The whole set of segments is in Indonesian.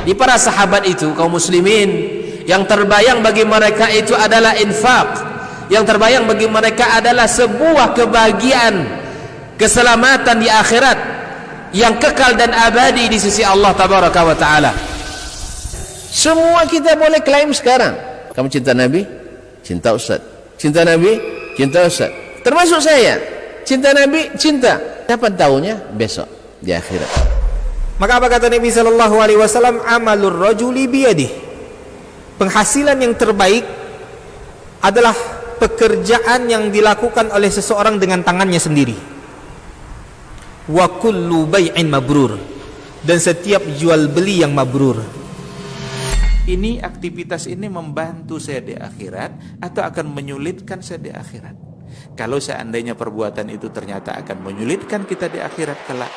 Di para sahabat itu, kaum muslimin, yang terbayang bagi mereka itu adalah infak, yang terbayang bagi mereka adalah sebuah kebahagiaan, keselamatan di akhirat yang kekal dan abadi di sisi Allah tabaraka wa taala. Semua kita boleh klaim sekarang, kamu cinta Nabi, cinta Ustaz, cinta Nabi, cinta Ustaz, termasuk saya, cinta Nabi, cinta. Dapat tahunya besok di akhirat. Maka apa kata Nabi sallallahu alaihi wasallam? Amalur rajuli biyadihi. Penghasilan yang terbaik adalah pekerjaan yang dilakukan oleh seseorang dengan tangannya sendiri. Wa kullu bai'in mabrur, dan setiap jual beli yang mabrur. Ini aktivitas ini membantu saya di akhirat atau akan menyulitkan saya di akhirat? Kalau seandainya perbuatan itu ternyata akan menyulitkan kita di akhirat kelak,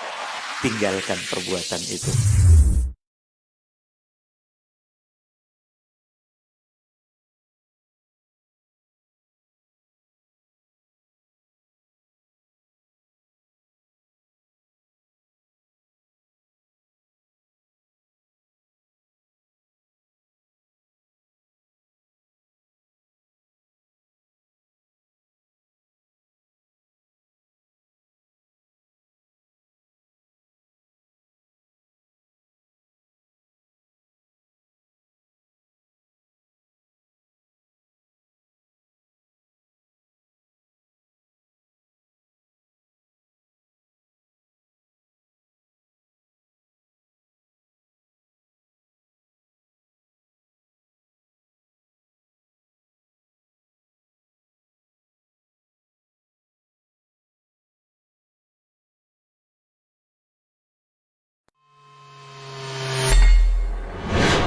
tinggalkan perbuatan itu.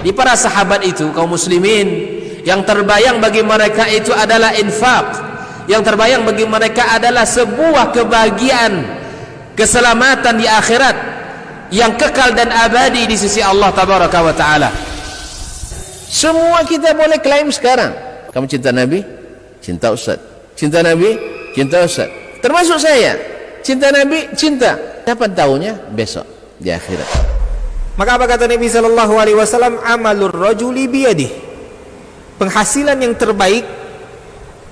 Di para sahabat itu, kaum muslimin, yang terbayang bagi mereka itu adalah infak, yang terbayang bagi mereka adalah sebuah kebahagiaan, keselamatan di akhirat yang kekal dan abadi di sisi Allah tabaraka wa taala. Semua kita boleh klaim sekarang, kamu cinta Nabi, cinta Ustaz, cinta Nabi, cinta Ustaz, termasuk saya, cinta Nabi, cinta. Dapat tahunya besok di akhirat. Maka apa kata Nabi sallallahu alaihi wasallam? Amalur rajuli biyadihi. Penghasilan yang terbaik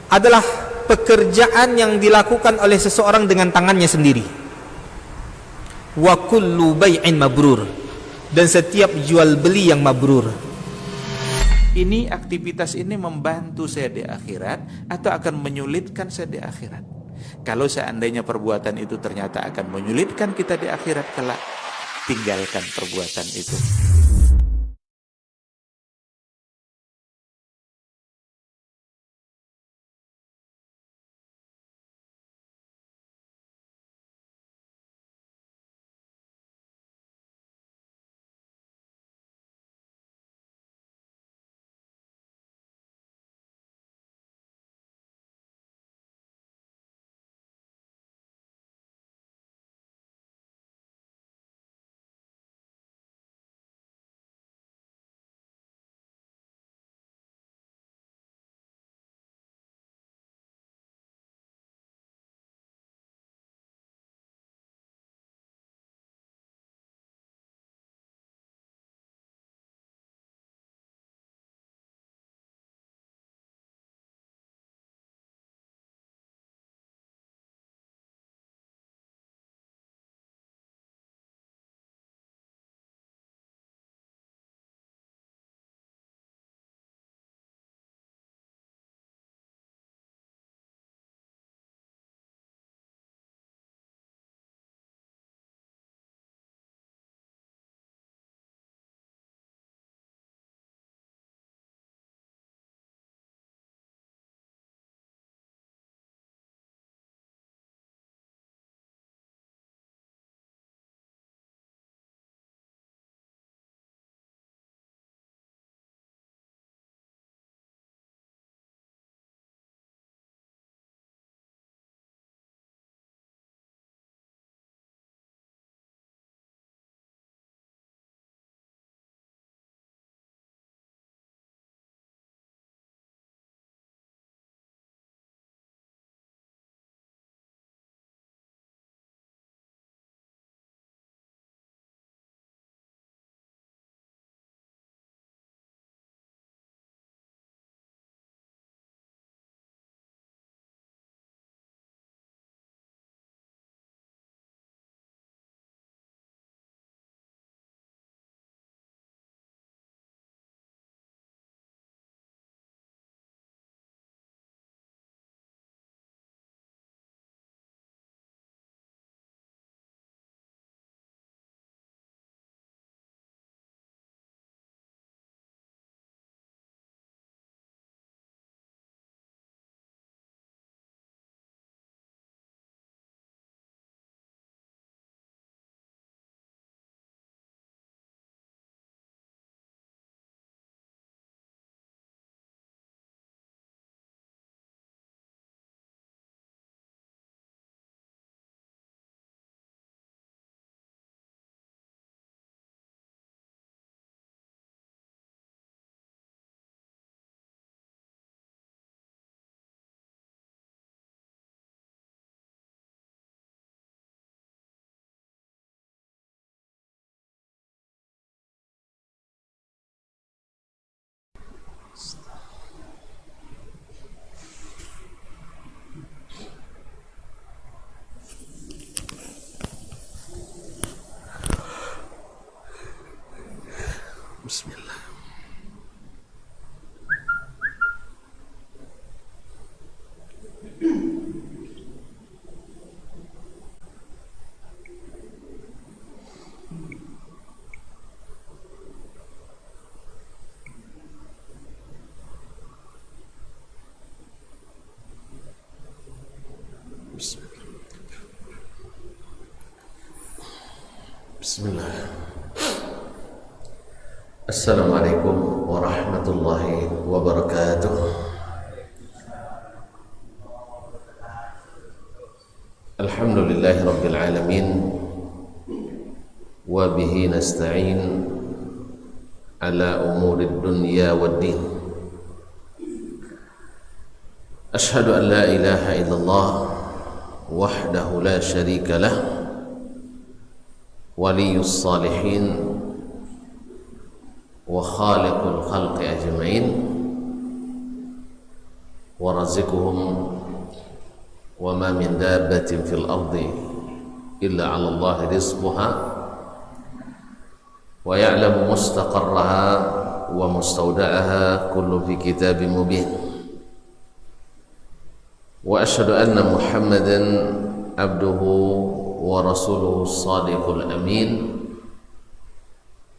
adalah pekerjaan yang dilakukan oleh seseorang dengan tangannya sendiri. Wa kullu bai'in mabrur, dan setiap jual beli yang mabrur. Ini aktivitas ini membantu saya di akhirat atau akan menyulitkan saya di akhirat? Kalau seandainya perbuatan itu ternyata akan menyulitkan kita di akhirat kelak, tinggalkan perbuatan itu. Bismillah. Bismillah. Assalamualaikum warahmatullahi wabarakatuh. Alhamdulillahi rabbil alamin, wa bihi nasta'in ala umurid dunya waddin. Ashhadu an la ilaha illallah wahdahu la syarika lah, waliyus salihin wa khaliqul khalqi ajma'in, wa razikuhum wa ma min dabbatin fil ardi illa 'ala Allah rizquha wa ya'lamu mustaqarraha wa mustawda'aha kullu fi kitabin mubin. Wa asyhadu anna Muhammadan abduhu wa rasuluhu as-sadiqul amin,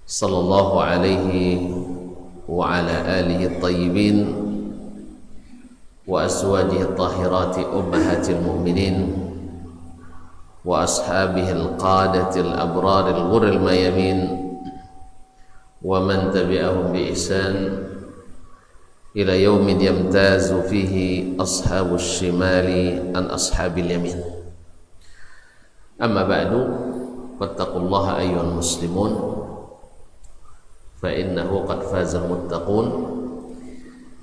sallallahu alaihi wa ala alihi at-tayyibin wa azwajihi at-tahirati ummahatil mu'minin wa ashabihi al-qadati al-abrar al-ghurr al-mayamin wa man tabi'ahum bi ihsan ila yaumin yamtazu fihi ashabus shimali an ashabil yamin. Amma ba'du, fattaqullaha ayyuhal muslimun, fa innahu qad fazal muttaqun.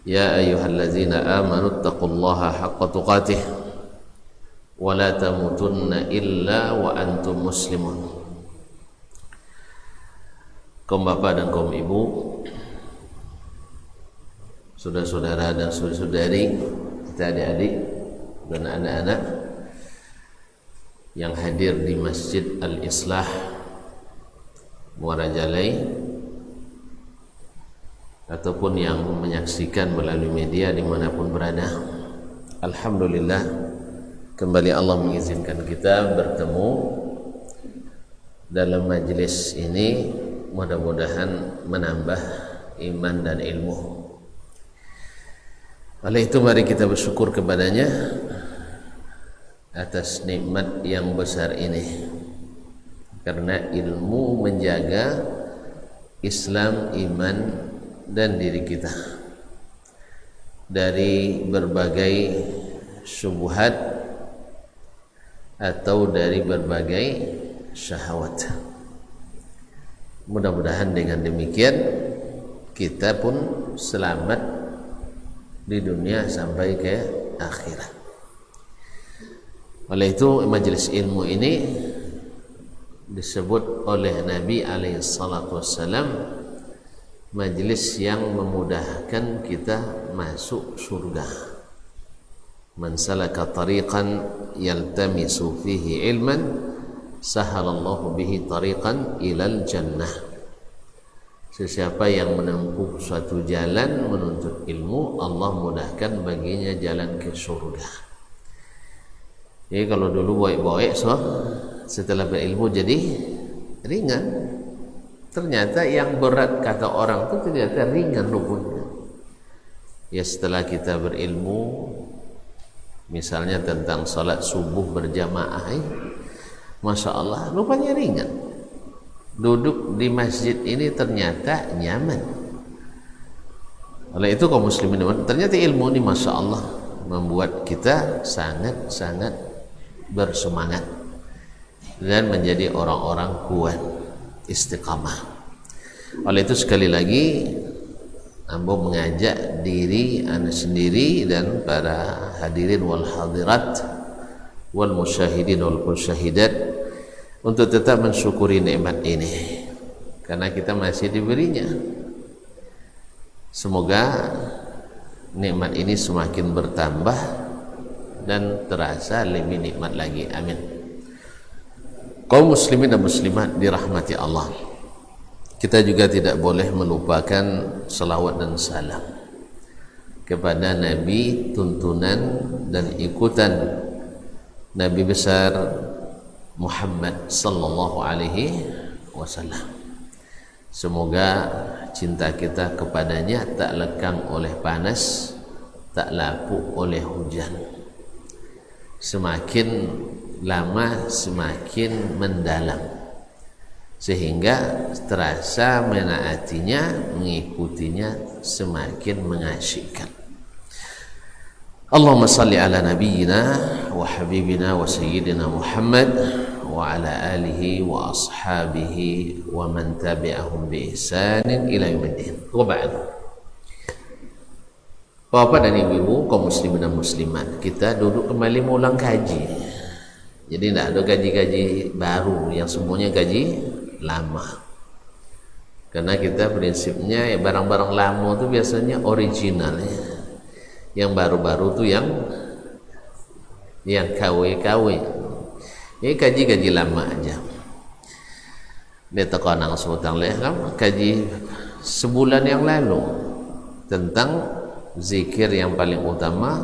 Ya ayyuhallazina amanu taqullaha haqqa tuqatih wa la tamutunna illa wa antum muslimun. Kaum bapak dan kaum ibu, saudara-saudara dan saudari, kita adik-adik dan anak-anak yang hadir di Masjid Al-Islah Muara Jalai ataupun yang menyaksikan melalui media dimanapun berada. Alhamdulillah, kembali Allah mengizinkan kita bertemu dalam majelis ini, mudah-mudahan menambah iman dan ilmu. Oleh itu mari kita bersyukur kepadanya atas nikmat yang besar ini, karena ilmu menjaga Islam, iman dan diri kita dari berbagai syubhat atau dari berbagai syahwat. Mudah-mudahan dengan demikian kita pun selamat di dunia sampai ke akhirat. Oleh itu majelis ilmu ini disebut oleh Nabi alaihi salatu wassalam majelis yang memudahkan kita masuk surga. Man salaka tariqan yaltamisu fihi ilman sahalallahu bihi tariqan ilal jannah. Sesiapa yang menempuh suatu jalan menuntut ilmu, Allah mudahkan baginya jalan ke surga. Jadi kalau dulu boek-boek, setelah berilmu jadi ringan. Ternyata yang berat kata orang itu ternyata ringan rupanya. Ya setelah kita berilmu, misalnya tentang salat subuh berjamaah, Masya Allah, rupanya ringan. Duduk di masjid ini ternyata nyaman. Oleh itu kaum muslimin, ternyata ilmu ini Masya Allah membuat kita sangat-sangat bersemangat dan menjadi orang-orang kuat, istiqamah. Oleh itu sekali lagi ambo mengajak diri anda sendiri dan para hadirin wal hadirat wal musyahidin wal musyahidat untuk tetap mensyukuri nikmat ini, karena kita masih diberinya. Semoga nikmat ini semakin bertambah dan terasa lebih nikmat lagi. Amin. Kaum muslimin dan muslimat dirahmati Allah, kita juga tidak boleh melupakan salawat dan salam kepada Nabi, tuntunan dan ikutan Nabi besar Muhammad sallallahu alaihi wasallam. Semoga cinta kita kepadanya tak lekang oleh panas, tak lapuk oleh hujan. Semakin lama semakin mendalam, sehingga terasa menaatinya, mengikutinya semakin mengasyikkan. Allahumma salli ala nabiyyina wa habibina wa sayyidina Muhammad wa ala alihi wa ashabihi wa man tabi'ahum bi ihsanin ila yaumiddin. Wa ba'd. Bapak dan ibu kaum muslimin dan muslimat, kita duduk kembali mengulang kaji. Jadi tidak ada gaji-gaji baru, yang semuanya gaji lama. Karena kita prinsipnya ya barang-barang lama itu biasanya original ya. Yang baru-baru itu yang KW. Ini kaji lama aja. Dia tekanang sultan leham kaji sebulan yang lalu tentang zikir yang paling utama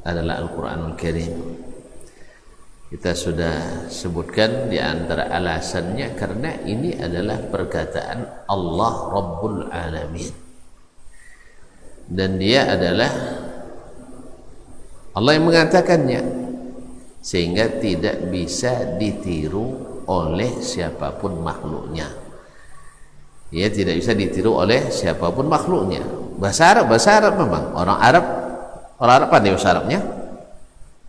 adalah Al-Quranul Karim. Kita sudah sebutkan di antara alasannya karena ini adalah perkataan Allah Rabbul Alamin. Dan dia adalah Allah yang mengatakannya, sehingga tidak bisa ditiru oleh siapapun makhluknya. Ia tidak bisa ditiru oleh siapapun makhluknya. Bahasa Arab memang orang Arab pandai bahasa Arabnya.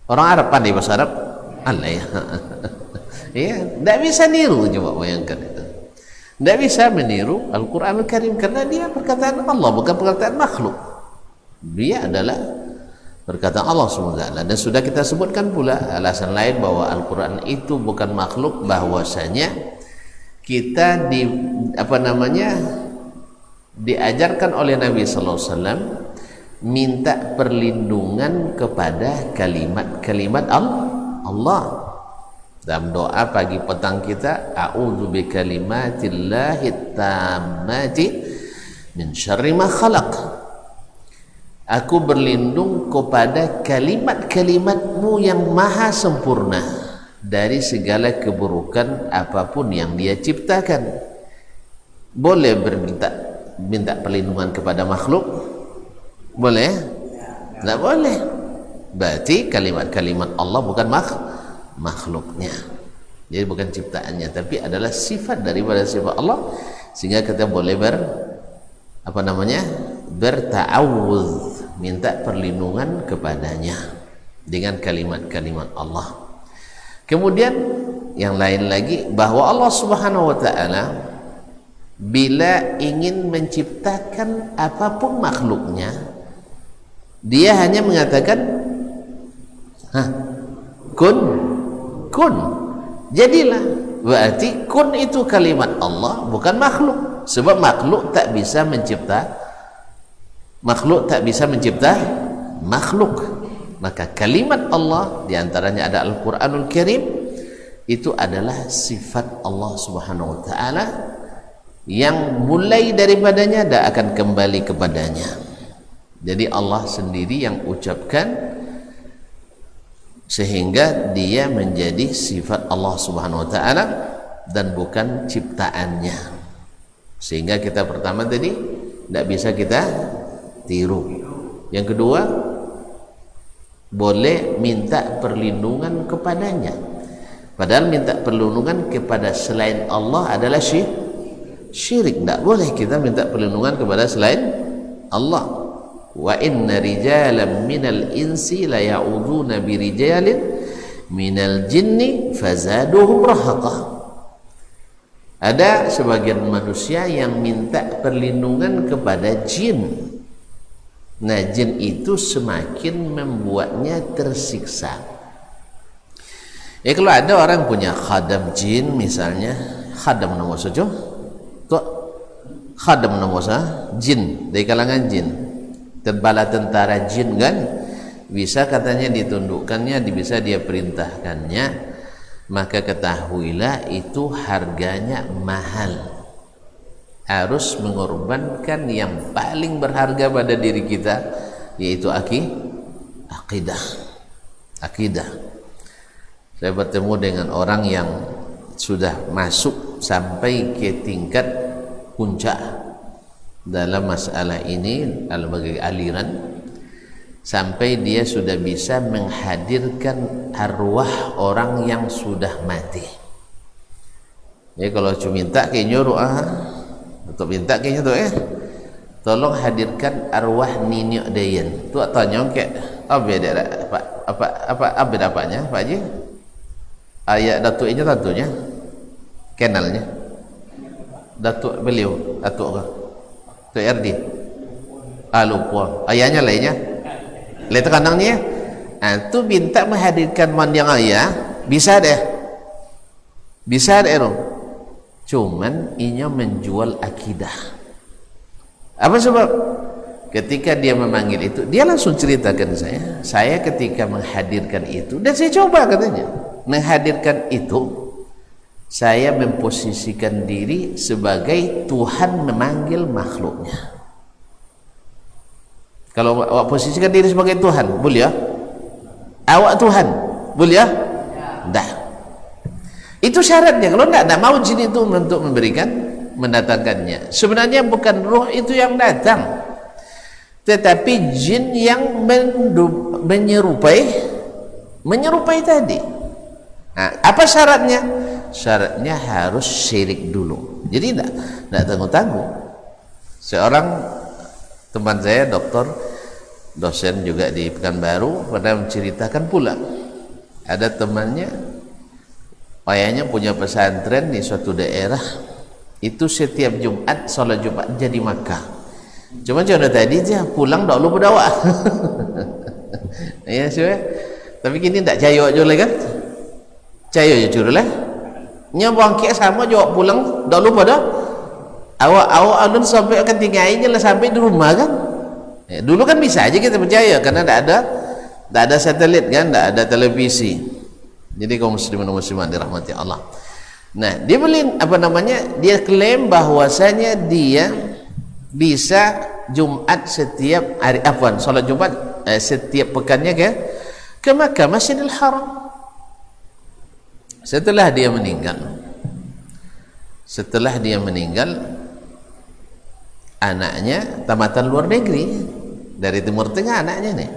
Orang Arab pandai bahasa Arab. Allah ya. Ya, tidak bisa niru, coba bayangkan itu. Tidak bisa meniru Al-Quranul Karim karena dia perkataan Allah, bukan perkataan makhluk. Dia adalah perkataan Allah SWT. Dan sudah kita sebutkan pula alasan lain bahwa Al-Quran itu bukan makhluk, bahwasanya kita diajarkan oleh Nabi SAW minta perlindungan kepada kalimat-kalimat Allah. Dalam doa pagi petang kita, a'udzu bikalimatillahi tammati min syarri ma khalaq. Aku berlindung kepada kalimat-kalimatmu yang maha sempurna dari segala keburukan apapun yang dia ciptakan. Boleh minta perlindungan kepada makhluk? Boleh? Tidak boleh. Berarti kalimat-kalimat Allah bukan makhluknya, jadi bukan ciptaannya, tapi adalah sifat daripada sifat Allah, sehingga kita boleh berta'awudz, minta perlindungan kepadanya dengan kalimat-kalimat Allah. Kemudian yang lain lagi, bahwa Allah Subhanahu wa ta'ala bila ingin menciptakan apapun makhluknya, dia hanya mengatakan kun, jadilah. Berarti kun itu kalimat Allah, bukan makhluk. Sebab makhluk tak bisa mencipta makhluk. Maka kalimat Allah, diantaranya ada Al-Quranul Karim, itu adalah sifat Allah Subhanahu wa ta'ala yang mulai daripadanya dan akan kembali kepadanya. Jadi Allah sendiri yang ucapkan, sehingga dia menjadi sifat Allah Subhanahu wa ta'ala dan bukan ciptaannya. Sehingga kita pertama tadi tidak bisa kita tiru. Yang kedua, boleh minta perlindungan kepadanya. Padahal minta perlindungan kepada selain Allah adalah syirik. Tidak boleh kita minta perlindungan kepada selain Allah. Wa inna rijalan minal insi la ya'uduna birijalin minal jinni fazaduhum rahaqa. Ada sebagian manusia yang minta perlindungan kepada jin. Nah, jin itu semakin membuatnya tersiksa. Kalau ada orang punya khadam jin misalnya, khadam nama saja, tuh khadam nama saja, jin dari kalangan jin. Bala tentara jin kan, bisa katanya ditundukkannya, bisa dia perintahkannya, maka ketahuilah itu harganya mahal. harus mengorbankan yang paling berharga pada diri kita, yaitu akidah. Saya bertemu dengan orang yang sudah masuk sampai ke tingkat puncak dalam masalah ini, sebagai aliran, sampai dia sudah bisa menghadirkan arwah orang yang sudah mati. Jadi kalau cuma minta ke nyuruh untuk minta kayaknya tuh tolong hadirkan arwah Ninyo Dayan. Tu tanya ke apa apanya Pak Haji? Ayat datuknya tentunya kenalnya. Datuk beliau, datuk ke? Tu RD. Lupa. Ayahnya lainnya. Lihat kandangnya. Tu minta menghadirkan mandiang ayah, bisa deh. Bisa deh cuman inya menjual akidah. Apa sebab? Ketika dia memanggil itu, dia langsung ceritakan saya ketika menghadirkan itu, dan saya coba katanya menghadirkan itu, saya memposisikan diri sebagai Tuhan memanggil makhluknya. Kalau awak posisikan diri sebagai Tuhan, boleh ya? Awak Tuhan, boleh ya? Dah. Itu syaratnya. Kalau tidak mau jin itu untuk memberikan, mendatangkannya. Sebenarnya bukan roh itu yang datang, tetapi jin yang menyerupai tadi. Nah, apa syaratnya? Syaratnya harus syirik dulu. Jadi tidak tanggung-tanggung. Seorang teman saya, dokter, dosen juga di Pekanbaru, pernah menceritakan pula ada temannya, ayahnya punya pesantren di suatu daerah, itu setiap Jumat sholat Jumat jadi Makkah. Cuma contoh tadi dia pulang tak lupa dakwah. Ya sih. Tapi kini tak cayo aja lah kan? Cayo aja curul lah. Nya bangkit sama jawab pulang tak lupa dah. Awak alun sampai akan tinggalnya lah sampai di rumah kan? Ya, dulu kan bisa aja kita percaya karena tak ada satelit kan, tak ada televisi. Jadi kaum muslimin dan muslimat dirahmati Allah. Nah, dia dia klaim bahwasanya dia bisa Jumat setiap hari, salat Jumat setiap pekannya ke Makkah, Masjidil Haram. Setelah dia meninggal, anaknya tamatan luar negeri dari Timur Tengah, anaknya nih.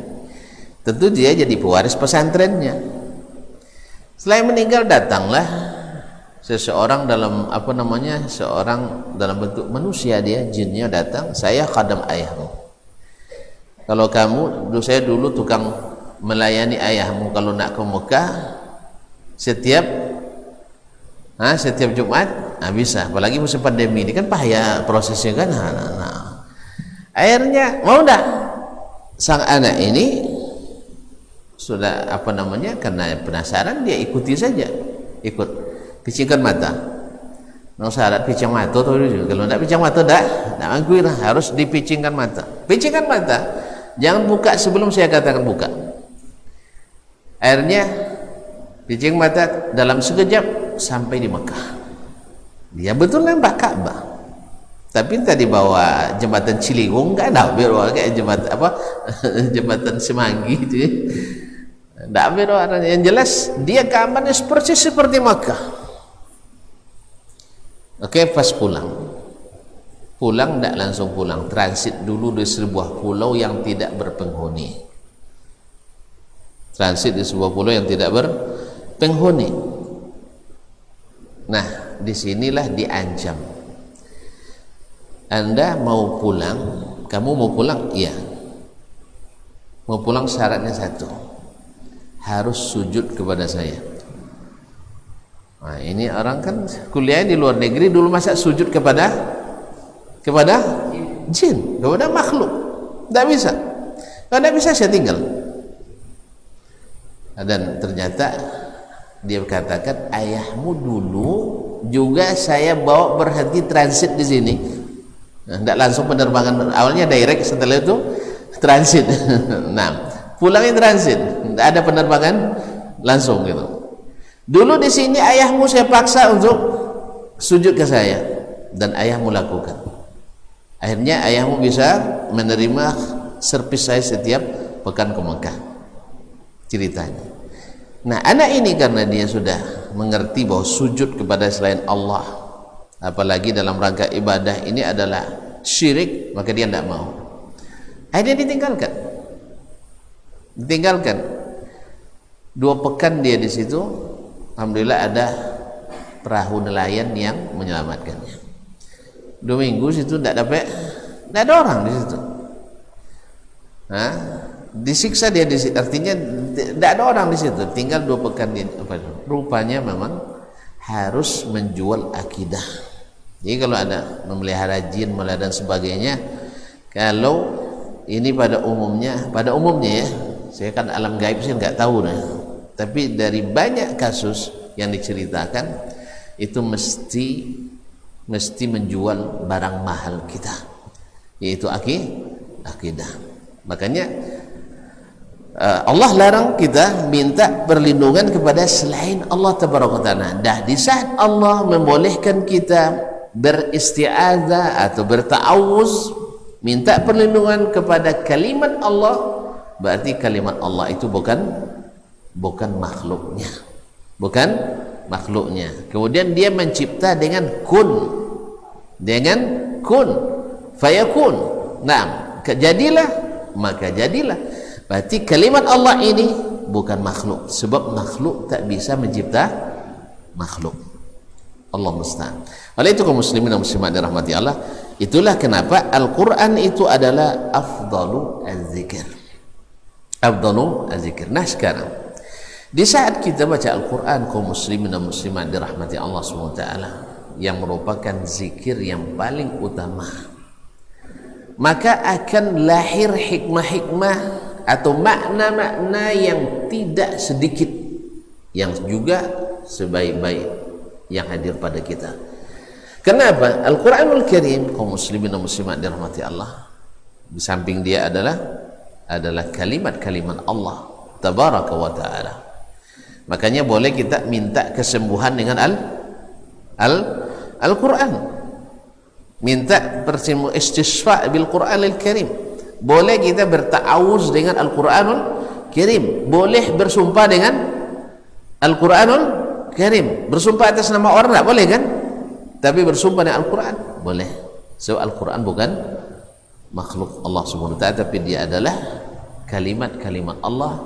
Tentu dia jadi pewaris pesantrennya. Setelah meninggal, datanglah seseorang dalam seorang dalam bentuk manusia, dia jinnya datang, saya khadam ayahmu. Kalau kamu, saya dulu tukang melayani ayahmu kalau nak ke Mekah setiap Jumat, bisa. Apalagi musim pandemi ini kan bahaya prosesnya kan. Akhirnya mau enggak sang anak ini sudah karena penasaran, dia ikuti saja, ikut picingkan mata. No syarat picing mata tuh, kalau tidak picing mata tak mangkui lah, harus dipicingkan mata. Picingkan mata, jangan buka sebelum saya katakan buka. Akhirnya picing mata dalam sekejap sampai di Mekah. Dia betul nampak Ka'bah. Tapi tadi bawa jembatan Ciliwung enggak ada, biar kayak jembatan Semanggi itu. Tidak ada. Yang jelas dia keamanannya persis seperti Makkah. Oke, pas pulang tidak langsung pulang, transit dulu di sebuah pulau yang tidak berpenghuni. Nah, disinilah diancam. Anda mau pulang, kamu mau pulang? Iya. Mau pulang syaratnya satu, harus sujud kepada saya. Nah, ini orang kan kuliah di luar negeri, dulu masa sujud kepada jin, kepada makhluk. Tidak bisa. Kalau tidak bisa, saya tinggal. Dan ternyata dia katakan, ayahmu dulu juga saya bawa berhenti transit di sini. Tidak langsung penerbangan, awalnya direct, setelah itu transit. Nah, pulangnya transit, tidak ada penerbangan langsung gitu. Dulu di sini ayahmu saya paksa untuk sujud ke saya. dan ayahmu lakukan. Akhirnya ayahmu bisa menerima servis saya setiap pekan ke Mekah. Ceritanya. Nah, anak ini karena dia sudah mengerti bahwa sujud kepada selain Allah, apalagi dalam rangka ibadah ini adalah syirik, maka dia tidak mau. Akhirnya ditinggalkan. 2 pekan dia di situ, alhamdulillah ada perahu nelayan yang menyelamatkannya. 2 minggu situ tidak ada orang di situ. Nah, disiksa dia di situ, artinya tidak ada orang di situ. Tinggal 2 pekan dia. Rupanya memang harus menjual akidah. Jadi kalau ada memelihara jin, dan sebagainya, kalau ini pada umumnya ya, saya kan alam gaib sih nggak tahu nih. Tapi dari banyak kasus yang diceritakan itu mesti menjual barang mahal kita, yaitu akidah. Makanya Allah larang kita minta perlindungan kepada selain Allah tabaraka taala. Dah di saat Allah membolehkan kita beristi'adzah atau berta'awuz, minta perlindungan kepada kalimat Allah, berarti kalimat Allah itu bukan makhluknya. Kemudian dia mencipta dengan kun fayakun. Nah, jadilah, maka jadilah. Berarti kalimat Allah ini bukan makhluk, sebab makhluk tak bisa mencipta makhluk. Allah musta'an. Oleh itu kaum muslimin dan muslimat dirahmati Allah, itulah kenapa Al-Quran itu adalah afdalu az-zikir. Nah sekarang di saat kita baca Al-Quran, kaum muslimin dan muslimat dirahmati Allah SWT, yang merupakan zikir yang paling utama, maka akan lahir hikmah-hikmah atau makna-makna yang tidak sedikit, yang juga sebaik-baik yang hadir pada kita. Kenapa? Al-Quranul Karim, kaum muslimin dan muslimat dirahmati Allah, di samping dia adalah kalimat-kalimat Allah tabaraka wa ta'ala. Makanya boleh kita minta kesembuhan dengan Al-Quran, minta istisfa bil Quranil Karim. Boleh kita berta'awuz dengan Al-Quranul Karim, boleh bersumpah dengan Al-Quranul Karim. Bersumpah atas nama orang tak boleh kan? Tapi bersumpah dengan Al-Quran boleh. So Al-Quran bukan makhluk Allah Subhanahu wa ta'ala, tapi dia adalah kalimat-kalimat Allah,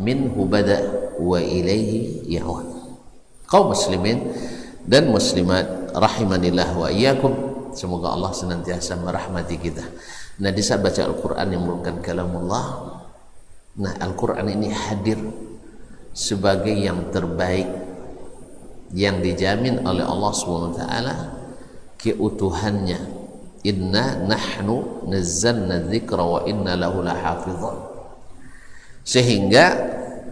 minhu bada wa ilaihi ya'ud. Kaum muslimin dan muslimat rahimanillah wa iyyakum, semoga Allah senantiasa merahmati kita. Nah, di saat baca Al-Quran yang merupakan kalamullah, nah Al-Quran ini hadir sebagai yang terbaik, yang dijamin oleh Allah SWT keutuhannya. Inna nahnu nazzalna dzikra wa inna lahu lahafizun. Sehingga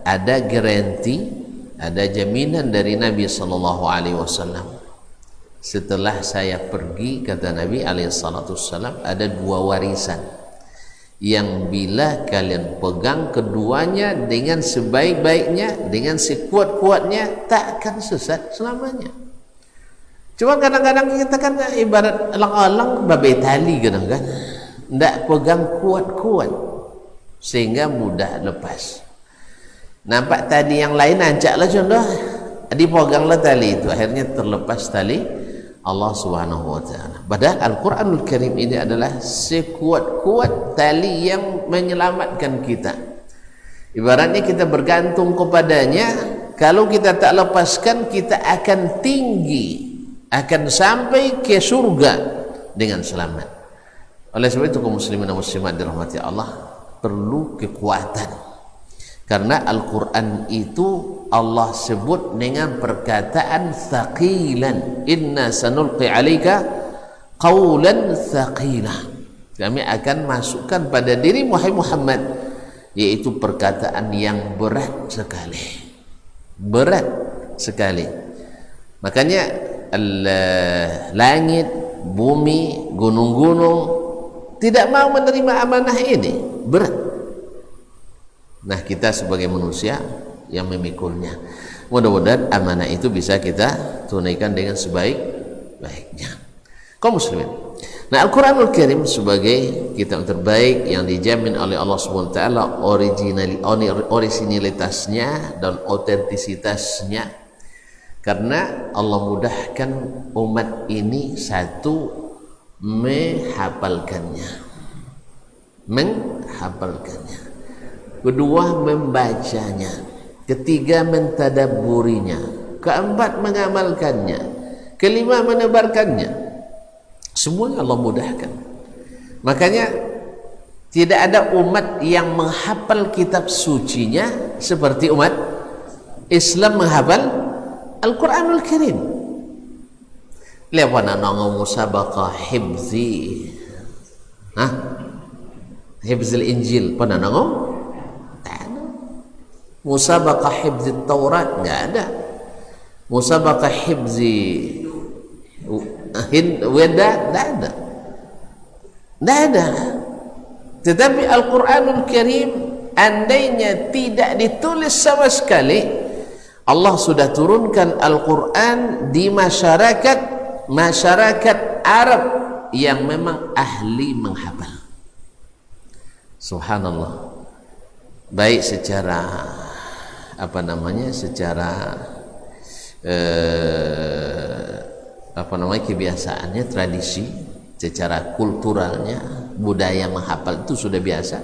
ada garansi, ada jaminan dari Nabi SAW. Setelah saya pergi, kata Nabi SAW, ada 2 warisan yang bila kalian pegang keduanya dengan sebaik-baiknya, dengan sekuat-kuatnya, tak akan sesat selamanya. Cuma kadang-kadang kita kan ibarat alang-alang babai tali, kadang-kadang tidak pegang kuat-kuat sehingga mudah lepas. Nampak tali yang lain ancaklah, contoh dipeganglah tali itu, akhirnya terlepas tali Allah Subhanahu wa ta'ala. Padahal Al-Quranul Karim ini adalah sekuat-kuat tali yang menyelamatkan kita. Ibaratnya kita bergantung kepadanya, kalau kita tak lepaskan, kita akan tinggi, akan sampai ke surga dengan selamat. Oleh sebab itu kaum muslimin dan muslimat dirahmati Allah, perlu kekuatan. Karena Al-Quran itu Allah sebut dengan perkataan thaqilan. Inna sanulqi alaika qawlan thaqila. Kami akan masukkan pada diri Muhammad, yaitu perkataan yang berat sekali. Makanya langit, bumi, gunung-gunung tidak mau menerima amanah ini, berat. Nah, kita sebagai manusia yang memikulnya, mudah-mudahan amanah itu bisa kita tunaikan dengan sebaik-baiknya. kaum muslimin. Nah, Al-Quranul Karim sebagai kitab terbaik yang dijamin oleh Allah Subhanahu wa taala originalitasnya dan otentisitasnya, karena Allah mudahkan umat ini, satu, menghafalkannya, kedua, membacanya, ketiga, mentadabburinya, keempat, mengamalkannya, kelima, menebarkannya. Semuanya Allah mudahkan. Makanya tidak ada umat yang menghafal kitab sucinya seperti umat Islam menghafal Al-Quranul Karim. Lewana nangong musabaqah hibzi, hibzil Injil pernah nangong? Tak ada. Musabaqah hibzi Taurat nggak ada. Musabaqah hibzi Weda tidak ada. Tetapi Al-Quranul Karim andainya tidak ditulis sama sekali, Allah sudah turunkan Al-Quran di masyarakat Arab yang memang ahli menghafal. Subhanallah. Baik secara kebiasaannya, tradisi, secara kulturalnya, budaya menghafal itu sudah biasa.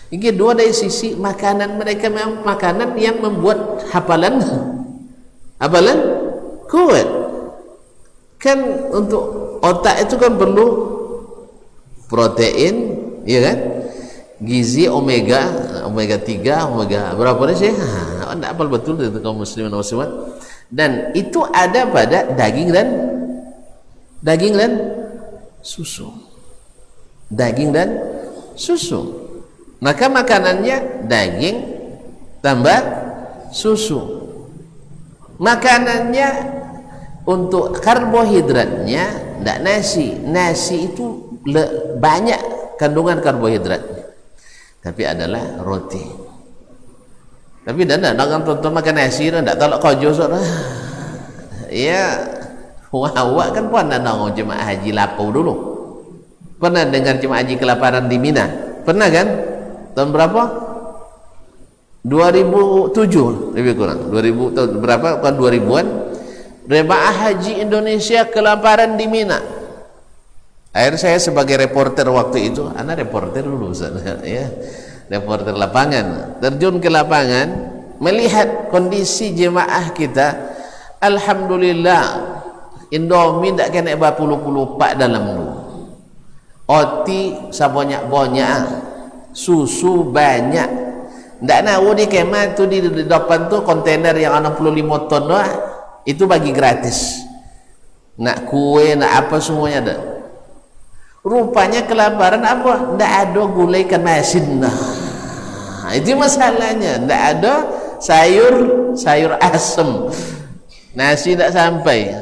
Yang kedua, dari sisi makanan, mereka memang makanan yang membuat hafalan kuat. Kan untuk otak itu kan perlu protein, ya kan, gizi, omega 3, omega berapa sih? Tidak hafal betul itu kaum muslimin dan muslimat. Dan itu ada pada daging dan susu. Daging dan susu. Maka makanannya daging tambah susu. Makanannya untuk karbohidratnya tidak nasi. Nasi itu banyak kandungan karbohidratnya. Tapi adalah roti. Tapi dah tonton makan nasi dah, tak tahu kojo sudah. Ya, awak kan pernah nongol jemaah haji lapau dulu. Pernah dengar jemaah haji kelaparan di Mina? Pernah kan? Tahun berapa? 2007 lebih kurang. 2000 tahun berapa? Bukan 2000-an. Jemaah haji Indonesia kelaparan di Mina. Akhirnya saya sebagai reporter waktu itu, anak reporter dulu ya. Reporter lapangan, terjun ke lapangan, melihat kondisi jemaah kita. Alhamdulillah, Indomie tak kena berpuluh-puluh pak dalam tu. Oti sebanyak-banyak, susu banyak. Tak nak di kemah tu di depan tu kontainer yang 65 ton tu, itu bagi gratis. Nak kue, nak apa semuanya ada. Rupanya kelaparan apa? Tak ada gulai ikan masin. Itu masalahnya. Tak ada sayur asam. Nasi tak sampai.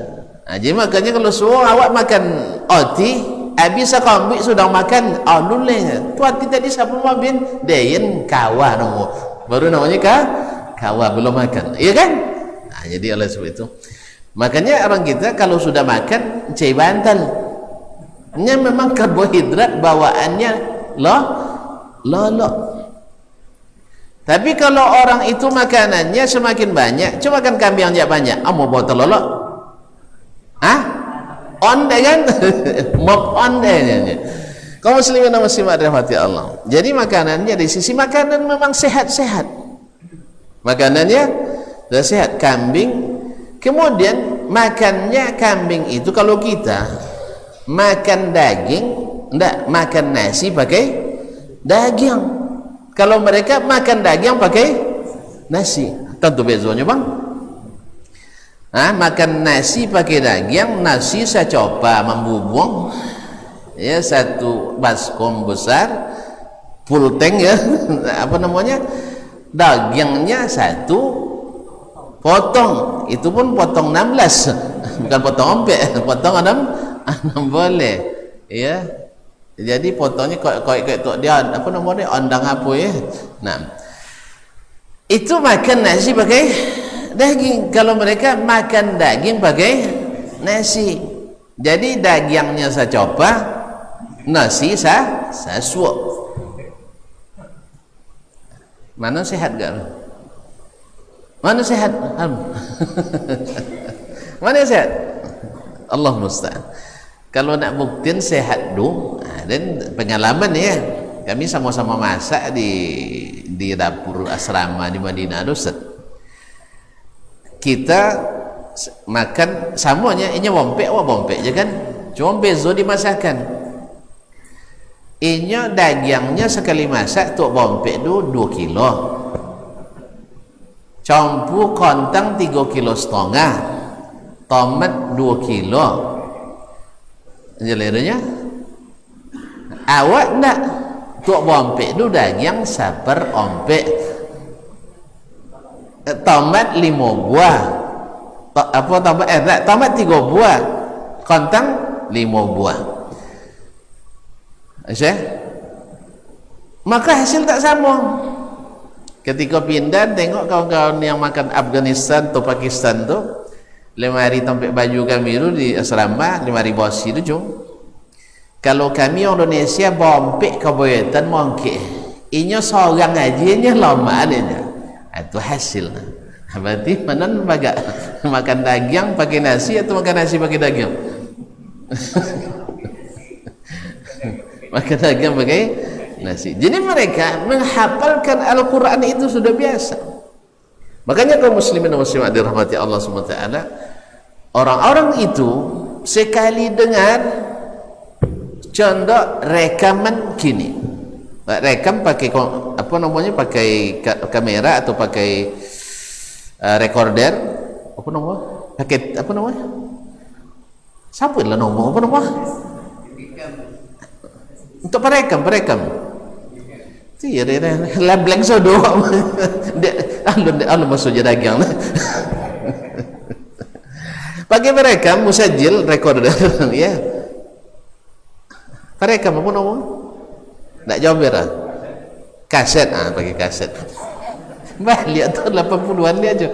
Jadi makanya kalau suruh awak makan oti, habis sekambik sudah makan lulenya. Tu hati tadi siapa mabin? Dayan kawa nama. Baru namanya kawa belum makan. Iya kan? Jadi oleh sebab itu. Makanya orang kita kalau sudah makan cai bantal. Nya memang karbohidrat bawaannya loh. Tapi kalau orang itu makanannya semakin banyak, coba makan kambing yang banyak, mau bawa telur lolok. On deh kan? Mop on deh. Kaum muslimin dan muslimat rahmati Allah. Jadi makanannya dari sisi makanan memang sehat-sehat. Makanannya sudah sehat, kambing. Kemudian makannya kambing itu kalau kita makan daging, enggak makan nasi pakai daging. Kalau mereka makan daging pakai nasi, tentu bezanya bang. Makan nasi pakai daging, nasi saya coba membubung, ya satu baskom besar, full tank ya, apa namanya, dagingnya satu potong, itu pun potong 16, bukan potong ompek, potong 6 boleh, ya. Jadi potongnya kayak dia apa namanya, ondang apa ya. Nah, itu makan nasi pakai daging. Kalau mereka makan daging pakai nasi, Jadi dagingnya saya coba, nasi saya suap. Mana sehat gak? Mana sehat? Mana sehat? Allah musta'an. Kalau nak buktiin sehat dong, dan pengalaman ya, kami sama-sama masak di dapur asrama di Madinah Ustaz. Kita makan samanya, ini bompek je kan, cuma bezo dimasakkan. Ini dagingnya sekali masak tu bompek tu 2 kilo, campur kontang 3,5 kilo, tomat 2 kilo. Jelirunya awak nak tuak bompek tu daging saper ompek, tomat 5 buah, tomat 3 buah, kontang 5 buah. Maka hasil tak sama. Ketika pindah tengok kawan-kawan yang makan Afghanistan atau Pakistan tu 5 hari tampik baju kami tu di asrama 5 hari bosi tu jom. Kalau kami Indonesia bompek kebayatan mongkek, inya seorang aja nya lama adanya. Itu hasil. Berarti mana makan daging pakai nasi atau makan nasi pakai daging? Makan daging pakai nasi. Jadi mereka menghafalkan Al-Quran itu sudah biasa. Makanya kaum muslimin dan muslimat dirahmati Allah SWT, orang-orang itu sekali dengar contoh rekaman kini, rekam pakai apa namanya, pakai kamera atau pakai recorder, apa namanya, pakai apa namanya, siapa lah nomor apa namanya, untuk perekam lah blank sodo Allah masuk je dagang pakai perekam musajil recorder ya, perekam apa nama, nak jawab berah kaset, pakai kaset balik tu 80-an dia aja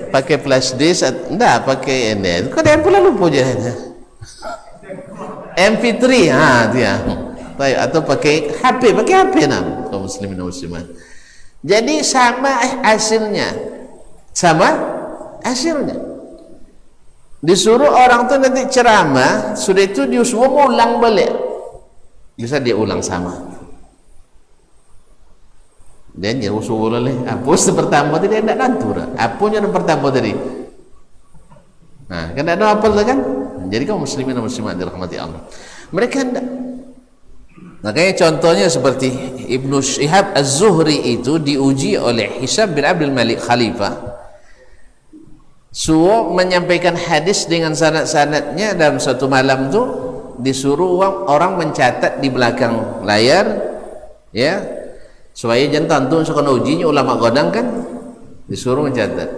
pakai flash disk, enggak pakai ini, kau dah pula lupa je MP3 dia. Atau pakai HP nak kaum muslimin dan muslimat. Jadi sama hasilnya. Disuruh orang tu nanti ceramah, sudah itu disuruh ulang balik. Bisa dia ulang sama. Dan dia usul oleh apa pertama tadi tidak nantur. Apanya yang pertama tadi. Nah, kan ada apa kan? Jadi kaum muslimin dan muslimat dirahmati Allah. Mereka tidak. Makanya contohnya seperti Ibnu Syihab Az-Zuhri itu diuji oleh Hisab bin Abdul Malik Khalifah. Suruh menyampaikan hadis dengan sanad-sanadnya dalam suatu malam tu, disuruh orang mencatat di belakang layar, ya, supaya jangan tantu suka ujinya ulama godang kan, disuruh mencatat.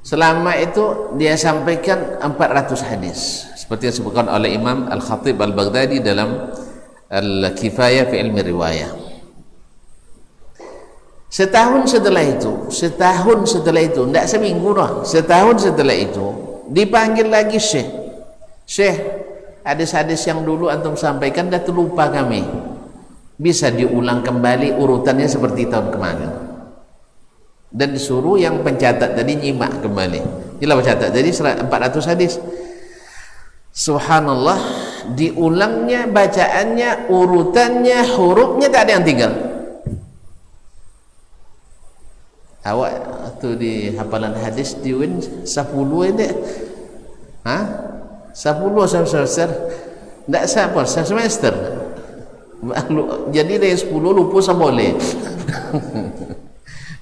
Selama itu dia sampaikan 400 hadis seperti yang disebutkan oleh Imam Al-Khatib Al-Baghdadi dalam Al-Kifayah fi Ilmi Riwayah. Setahun setelah itu, tidak seminggu dah, setahun setelah itu dipanggil lagi Syekh, hadis-hadis yang dulu antum sampaikan dah terlupa kami, bisa diulang kembali urutannya seperti tahun kemarin. Dan disuruh yang pencatat tadi nyimak kembali. Gila pencatat jadi 400 hadis. Subhanallah, diulangnya, bacaannya, urutannya, hurufnya tak ada yang tinggal. Awak tu di hafalan hadis diwin 10 ini. 10 semester. Tak siapa semester. Jadi dari 10 lupa boleh.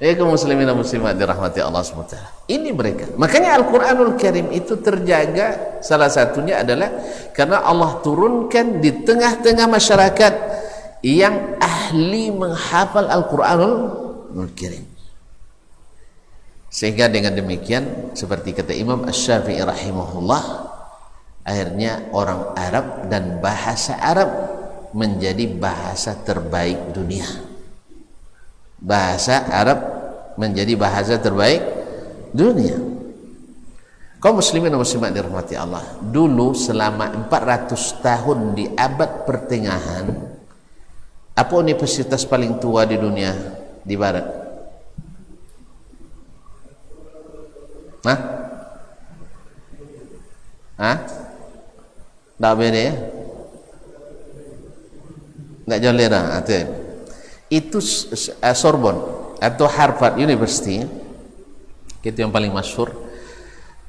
Kaum muslimin dan muslimat dirahmati Allah SWT. Ini mereka. Makanya Al-Quranul Karim itu terjaga, salah satunya adalah karena Allah turunkan di tengah-tengah masyarakat yang ahli menghafal Al-Quranul Karim. Sehingga dengan demikian, seperti kata Imam Asy-Syafi'i rahimahullah, akhirnya orang Arab dan bahasa Arab menjadi bahasa terbaik dunia. Bahasa Arab menjadi bahasa terbaik dunia. Kaum muslimin dan muslimat dirahmati Allah, dulu selama 400 tahun di abad pertengahan, apa universitas paling tua di dunia di barat? Hah? Hah? Tak beda ya? Tak jolera itu Sorbonne atau Harvard University, itu yang paling masyhur.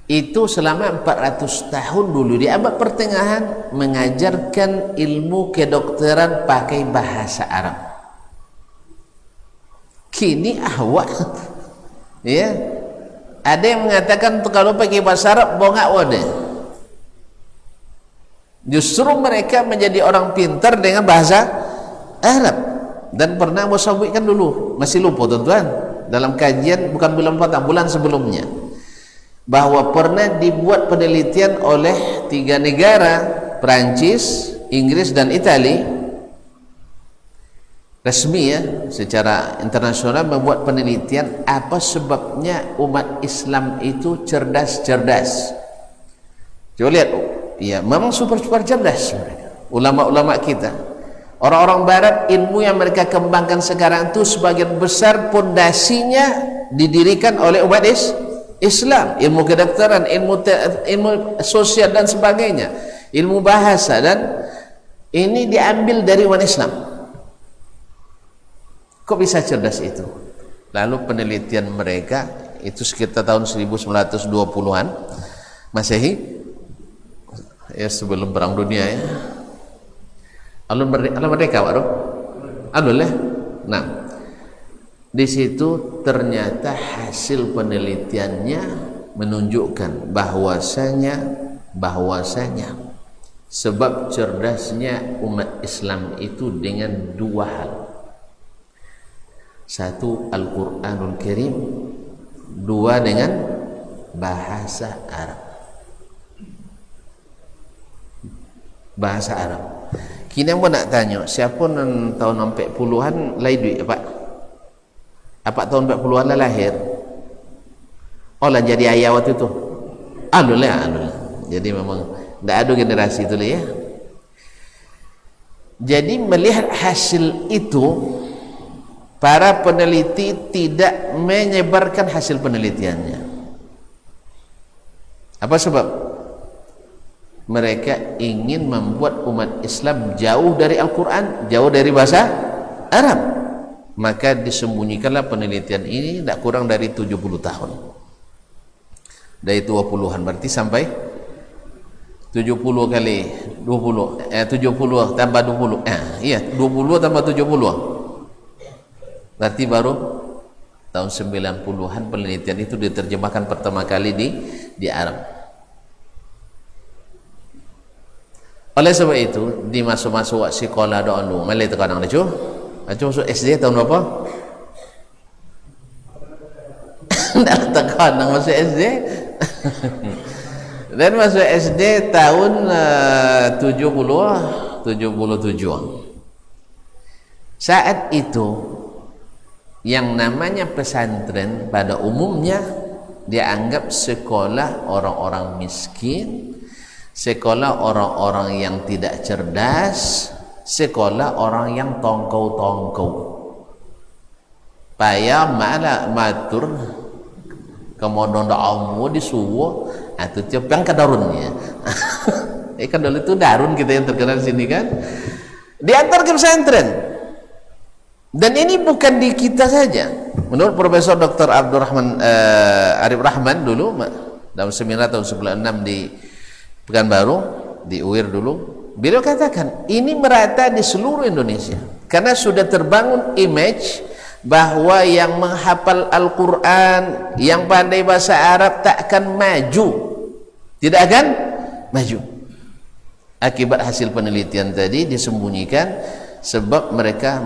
Itu selama 400 tahun dulu di abad pertengahan mengajarkan ilmu kedokteran pakai bahasa Arab. Kini awak ya, ada yang mengatakan kalau pakai bahasa Arab bongak wadah. Justru mereka menjadi orang pintar dengan bahasa Arab. Dan pernah saya sampaikan dulu, masih lupa tuan-tuan, dalam kajian bukan bulan Fatah, bulan sebelumnya, bahwa pernah dibuat penelitian oleh 3 negara, Perancis, Inggris dan Italia, resmi ya, secara internasional membuat penelitian apa sebabnya umat Islam itu cerdas-cerdas. Coba lihat, ya memang super cerdas mereka, ulama-ulama kita. Orang-orang barat, ilmu yang mereka kembangkan sekarang itu sebagian besar pondasinya didirikan oleh umat Islam, ilmu kedokteran, ilmu sosial dan sebagainya, ilmu bahasa, dan ini diambil dari umat Islam. Kok bisa cerdas itu? Lalu penelitian mereka itu sekitar tahun 1920-an Masehi, ya sebelum perang dunia ya. Alun merdeka Pak Roh? Alun lah. Nah, di situ ternyata hasil penelitiannya menunjukkan bahwasanya sebab cerdasnya umat Islam itu dengan 2 hal. 1 Al-Quranul Karim, 2 dengan bahasa Arab. Bahasa Arab. Kini aku nak tanya, siapa tahun 40-an lahir duit Pak? Apa tahun 40-an lah lahir? Oh lah jadi ayah waktu itu. Alhamdulillah. Jadi memang tidak ada generasi itu lah ya. Jadi melihat hasil itu, para peneliti tidak menyebarkan hasil penelitiannya. Apa sebab? Mereka ingin membuat umat Islam jauh dari Al-Quran, jauh dari bahasa Arab. Maka disembunyikanlah penelitian ini tidak kurang dari 70 tahun. Dari 20-an, berarti sampai 70 kali 20, 70 tambah 20, iya 20 tambah 70, berarti baru tahun 90-an penelitian itu diterjemahkan pertama kali di Arab. Oleh sebab itu di masa-masa sekolah doang malai terkadang dah cu masuk SD tahun berapa? Dah terkadang masuk SD. Dan masuk SD tahun 77. Saat itu yang namanya pesantren pada umumnya dianggap sekolah orang-orang miskin, sekolah orang-orang yang tidak cerdas, sekolah orang yang tongkau-tongkau. Payah malah matur kemudian doamu disuwo atau tiap yang kedarunnya. Kan dulu itu darun kita yang terkenal sini kan, diantar ke pesantren. Dan ini bukan di kita saja. Menurut Profesor Dr. Abdurrahman Arif Rahman dulu dalam seminar tahun 96 di Pekanbaru, di UIR dulu, beliau katakan ini merata di seluruh Indonesia karena sudah terbangun image bahwa yang menghafal Al-Quran, yang pandai bahasa Arab tak akan maju, tidak akan maju. Akibat hasil penelitian tadi disembunyikan, sebab mereka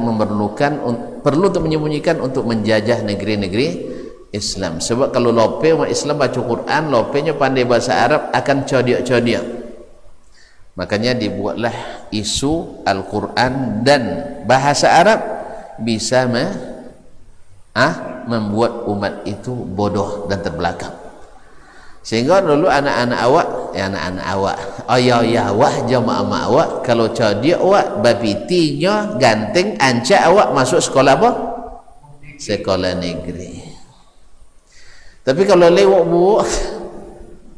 perlu untuk menyembunyikan untuk menjajah negeri-negeri Islam. Sebab kalau lope umat Islam baca Quran, lopenya pandai bahasa Arab akan codiak-codiak. Makanya dibuatlah isu Al-Quran dan bahasa Arab bisa membuat umat itu bodoh dan terbelakang. Sehingga dulu anak-anak awak, ayah awak, jamaah awak, kalau cadia awak, bapitinya, ganteng, ancak awak masuk sekolah apa? Sekolah negeri. Tapi kalau lewat buuk,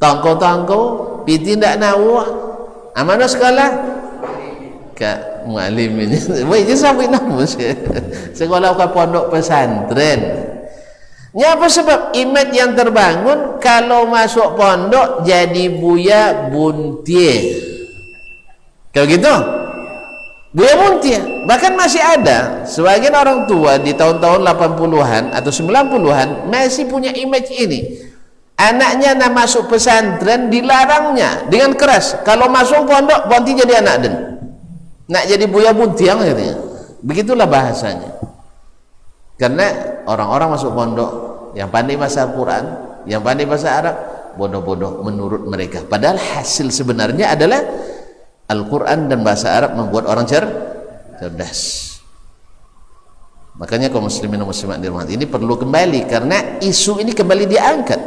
tangkau-tangkau, piti tak nak mana sekolah? Kak mualim ini. Wei je sampai nama sekolah ke pondok pesantren. Nya apa sebab image yang terbangun kalau masuk pondok jadi buya buntie. Kalau gitu buya buntie. Bahkan masih ada sebagian orang tua di tahun-tahun 80-an atau 90-an masih punya image ini. Anaknya nak masuk pesantren dilarangnya dengan keras. Kalau masuk pondok buntie jadi anak den. Nak jadi buya buntiang katanya. Begitulah bahasanya. Karena orang-orang masuk pondok yang pandai bahasa Al-Quran, yang pandai bahasa Arab, bodoh-bodoh menurut mereka. Padahal hasil sebenarnya adalah Al-Quran dan bahasa Arab membuat orang cerdas. Makanya kaum muslimin dan muslimat dirahmati, ini perlu kembali karena isu ini kembali diangkat.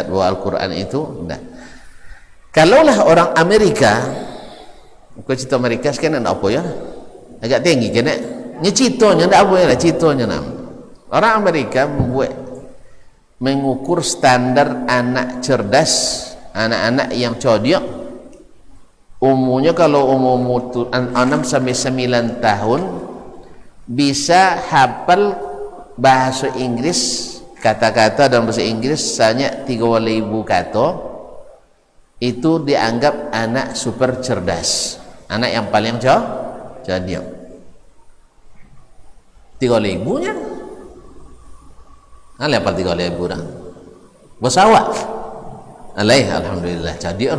Bahwa Al-Quran itu. Nah, kalaulah orang Amerika, kau cerita Amerika sekarang ada apa ya? Agak tinggi kan? Citonya tidak apa ya, citonya nam. Orang Amerika mengukur standar anak cerdas, anak-anak yang cerdik. Umumnya kalau umur 6 sampai 9 tahun bisa hafal bahasa Inggris, kata-kata dalam bahasa Inggris hanya 3.000 kata. Itu dianggap anak super cerdas, anak yang paling cerdik. 3.000 nya ala apa 3.000 dah bahasa alhamdulillah cerdik.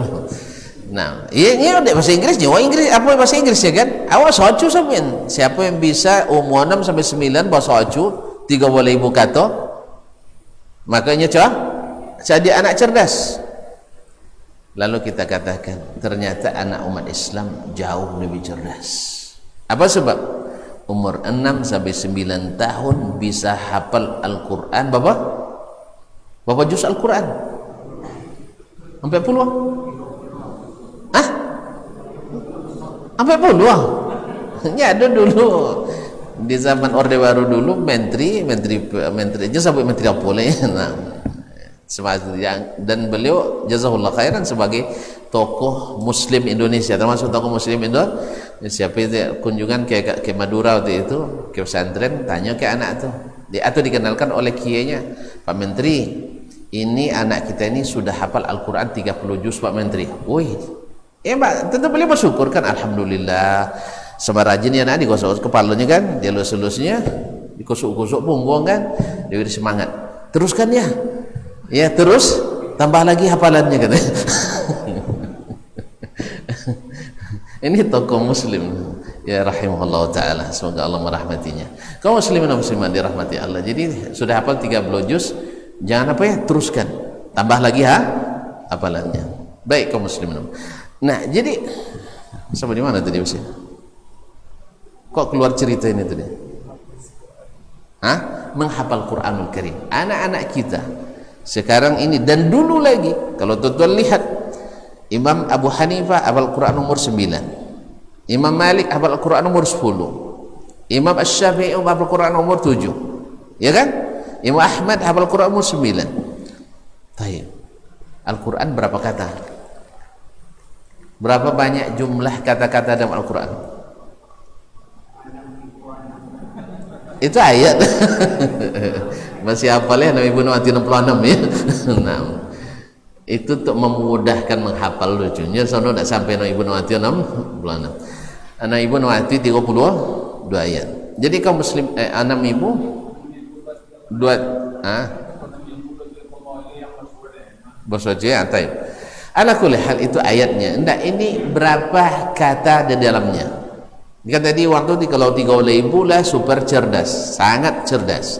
Nah ini ada bahasa Inggris, nyawa Inggris apa bahasa Inggris ya kan, awak soju sampean siapa yang bisa umur 6 sampai 9 bahasa soju 3.000 kata, makanya cerdik, anak cerdas. Lalu kita katakan ternyata anak umat Islam jauh lebih cerdas. Apa sebab? Umur 6 sampai 9 tahun bisa hafal Al-Quran berapa juz Al-Quran? Sampai puluh? Hah? Sampai puluh? Ya ada dulu di zaman Orde Baru dulu menteri aja sampai menteri apa nah, dan beliau jazahullah khairan sebagai tokoh muslim Indonesia, termasuk tokoh muslim Indonesia. Siapa itu kunjungan ke Madura waktu itu, ke pesantren, tanya ke anak tuh atau dikenalkan oleh kiainya, Pak Menteri, ini anak kita ini sudah hafal Al-Quran 30 juz Pak Menteri. Wih, Pak, tentu beliau bersyukur kan, alhamdulillah. Sama rajin ya nak digosok kepalanya kan, dia lulus-lulusnya dikusuk-kusuk punggung kan, dia semangat. Teruskan ya. Ya terus tambah lagi hafalannya kan. Ini tokoh muslim ya rahimahullah ta'ala, semoga Allah merahmatinya. Kaum muslimin dan muslimat dirahmati Allah, jadi sudah hafal 30 juz, jangan apa ya, teruskan, tambah lagi hafalannya. Baik kaum muslimin. Nah jadi sampai di mana tadi usia? Kok keluar cerita ini tadi? Menghafal Quranul Karim anak-anak kita sekarang ini dan dulu lagi. Kalau tuan-tuan lihat, Imam Abu Hanifah hafal Quran umur 9, Imam Malik hafal Quran umur 10, Imam Asy-Syafi'i hafal Quran umur 7, ya kan? Imam Ahmad hafal Quran umur 9. Baik. Al-Quran berapa kata? Berapa banyak jumlah kata-kata dalam Al-Quran? Itu ayat. Masih hafal ya, Nabi Ibnu Ati 66 ya. Nah, itu untuk memudahkan menghafal lucunya. Sono tidak sampai Nabi Ibnu Ati 66. Nabi Ibnu Ati 32 ayat. Jadi kaum muslim anak ibu dua bersaja atau ala kulli hal itu ayatnya. Enggak, ini berapa kata di dalamnya. Kan tadi waktu kalau 3.000 lah super cerdas, sangat cerdas.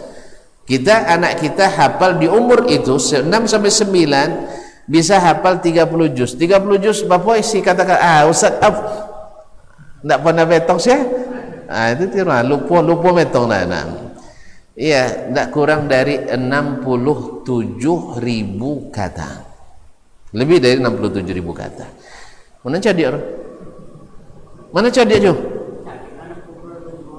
Kita anak kita hafal di umur itu 6 sampai 9 bisa hafal 30 juz. 30 juz bapak isi katakan Ustaz enggak pernah betong sih. Itu lupa metong nah. Iya, tidak kurang dari 67.000 kata. Lebih dari 67.000 kata. Mana cadik orang? Mana cadik jo?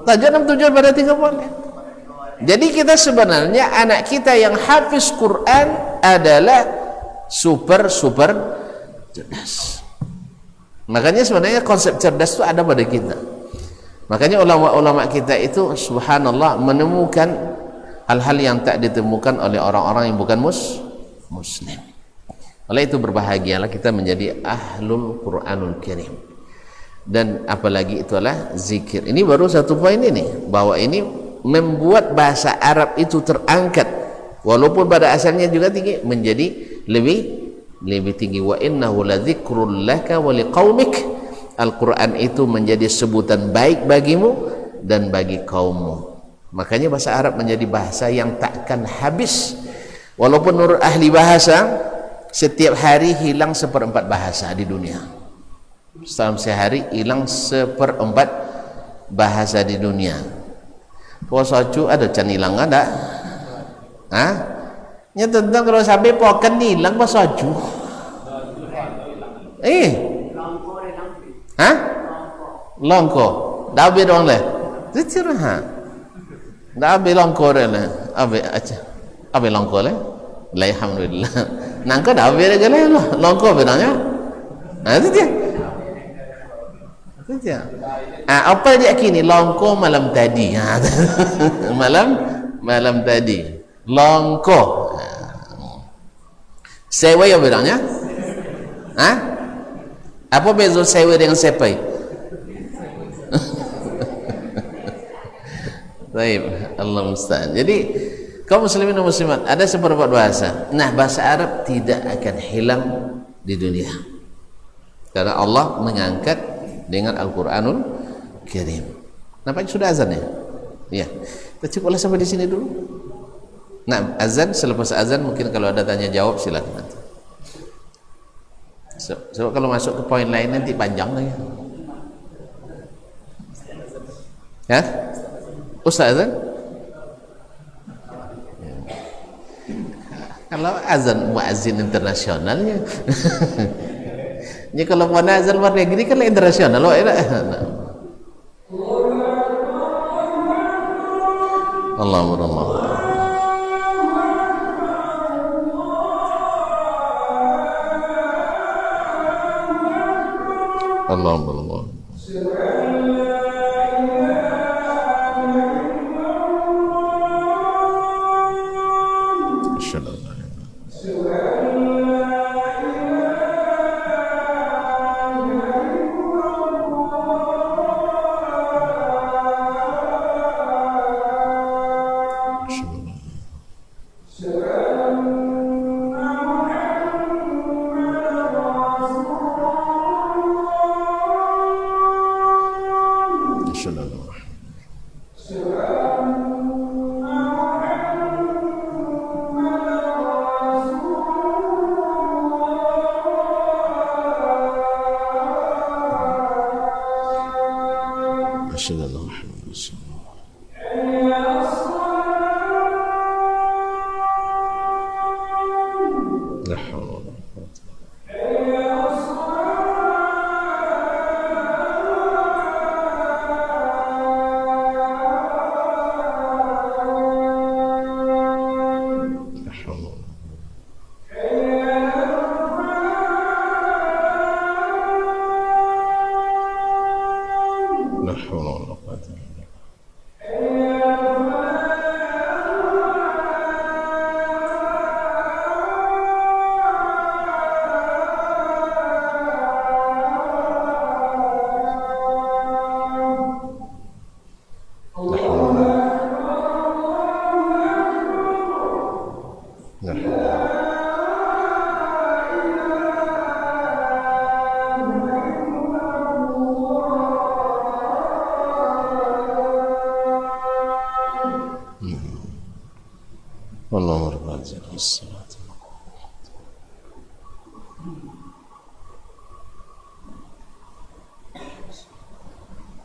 Tajak 67 pada 30. Jadi kita sebenarnya anak kita yang hafiz Quran adalah super cerdas. Makanya sebenarnya konsep cerdas itu ada pada kita. Makanya ulama-ulama kita itu subhanallah menemukan hal-hal yang tak ditemukan oleh orang-orang yang bukan muslim. Oleh itu berbahagialah kita menjadi ahlul Quranul Karim. Dan apalagi itulah zikir. Ini baru satu poin ini, bahwa ini membuat bahasa Arab itu terangkat, walaupun pada asalnya juga tinggi, menjadi lebih tinggi. Wa innahu ladzikrul laka wa liqaumik. Al-Quran itu menjadi sebutan baik bagimu dan bagi kaummu. Makanya bahasa Arab menjadi bahasa yang takkan habis. Walaupun menurut ahli bahasa, setiap hari hilang 1/4 bahasa di dunia. Dalam sehari hilang 1/4 bahasa di dunia. Posocu ada can hilang ada? Hah? Nya tentang kalau sampai poken hilang posocu. Hah? Longko. Dah habis dong le. Zikir ha. Dah habis longko le. Habis longko le. Alhamdulillah. Nangka dah habis le longko benarnya. Ha itu dia. Itu dia. Apa dia kini longko malam tadi. Ha. malam tadi. Longko. Sewa ya benarnya? Ha? Apa beza sewa dengan sepai? Baik, Allah musta'an. Jadi kaum muslimin dan muslimat, ada seperempat bahasa. Nah, bahasa Arab tidak akan hilang di dunia. Karena Allah mengangkat dengan Al-Qur'anul Karim. Nampaknya sudah azan ya? Iya. Kita cukuplah sampai di sini dulu. Nah, azan, selepas azan mungkin kalau ada tanya jawab silakan nanti. Sebab kalau masuk ke poin lain nanti panjang lagi. Ya? Ustaz azan? Ya. Kalau azan muazzin internasionalnya. Ini kalau mau azan luar negeri kan internasional. Allahumma Allah.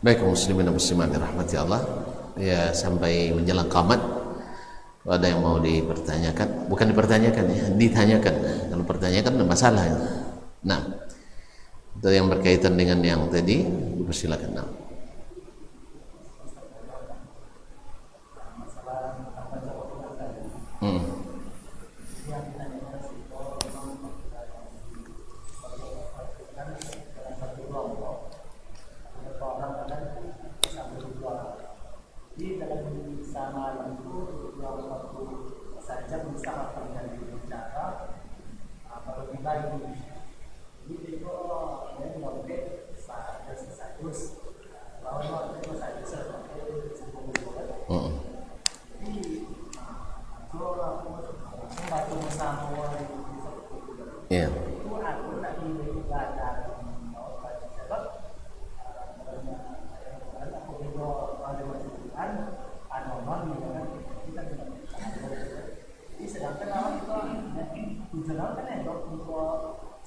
Baik, muslimin dan muslimat dirahmati Allah. Ya, sampai menjelang qamat Ada yang mau dipertanyakan? Bukan dipertanyakan ya, ditanyakan. Kalau pertanyakan ada masalah. Nah, itu yang berkaitan dengan yang tadi, persilakan. Nah. Ya.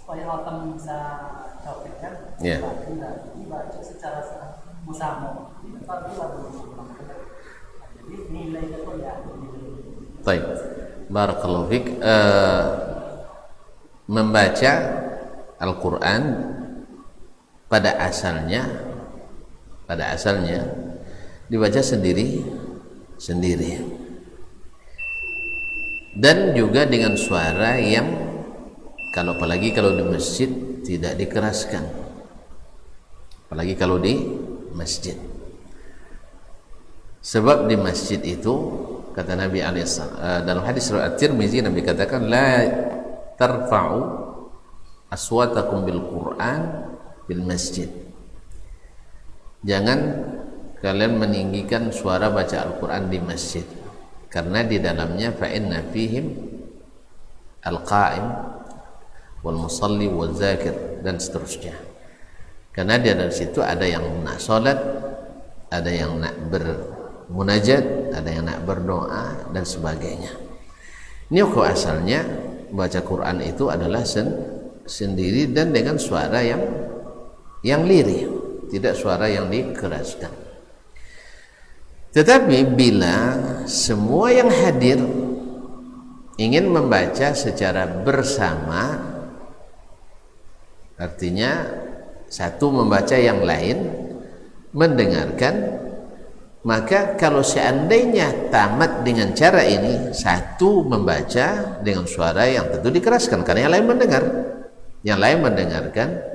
Supaya otak bisa copet kan? Ya. Dibaca secara musamo. Jadi nilai itu ya. Baik. Barakallahu fiik. Membaca Al-Quran pada asalnya dibaca sendiri dan juga dengan suara yang apalagi kalau di masjid tidak dikeraskan, apalagi kalau di masjid. Sebab di masjid itu kata Nabi dalam hadis riwayat Tirmizi, Nabi katakan la tarfa'u aswatakum bil Qur'an bil masjid. Jangan kalian meninggikan suara baca Al-Quran di masjid, karena di dalamnya fa inna fihim al-qa'im wal musalli wal zakir dan seterusnya. Karena di dalam situ ada yang nak salat, ada yang nak bermunajat, ada yang nak berdoa dan sebagainya. Ini kok asalnya baca Quran itu adalah sendiri dan dengan suara yang lirih, tidak suara yang dikeraskan. Tetapi bila semua yang hadir ingin membaca secara bersama, artinya satu membaca yang lain mendengarkan, maka kalau seandainya tamat dengan cara ini, satu membaca dengan suara yang tentu dikeraskan karena yang lain mendengar, yang lain mendengarkan.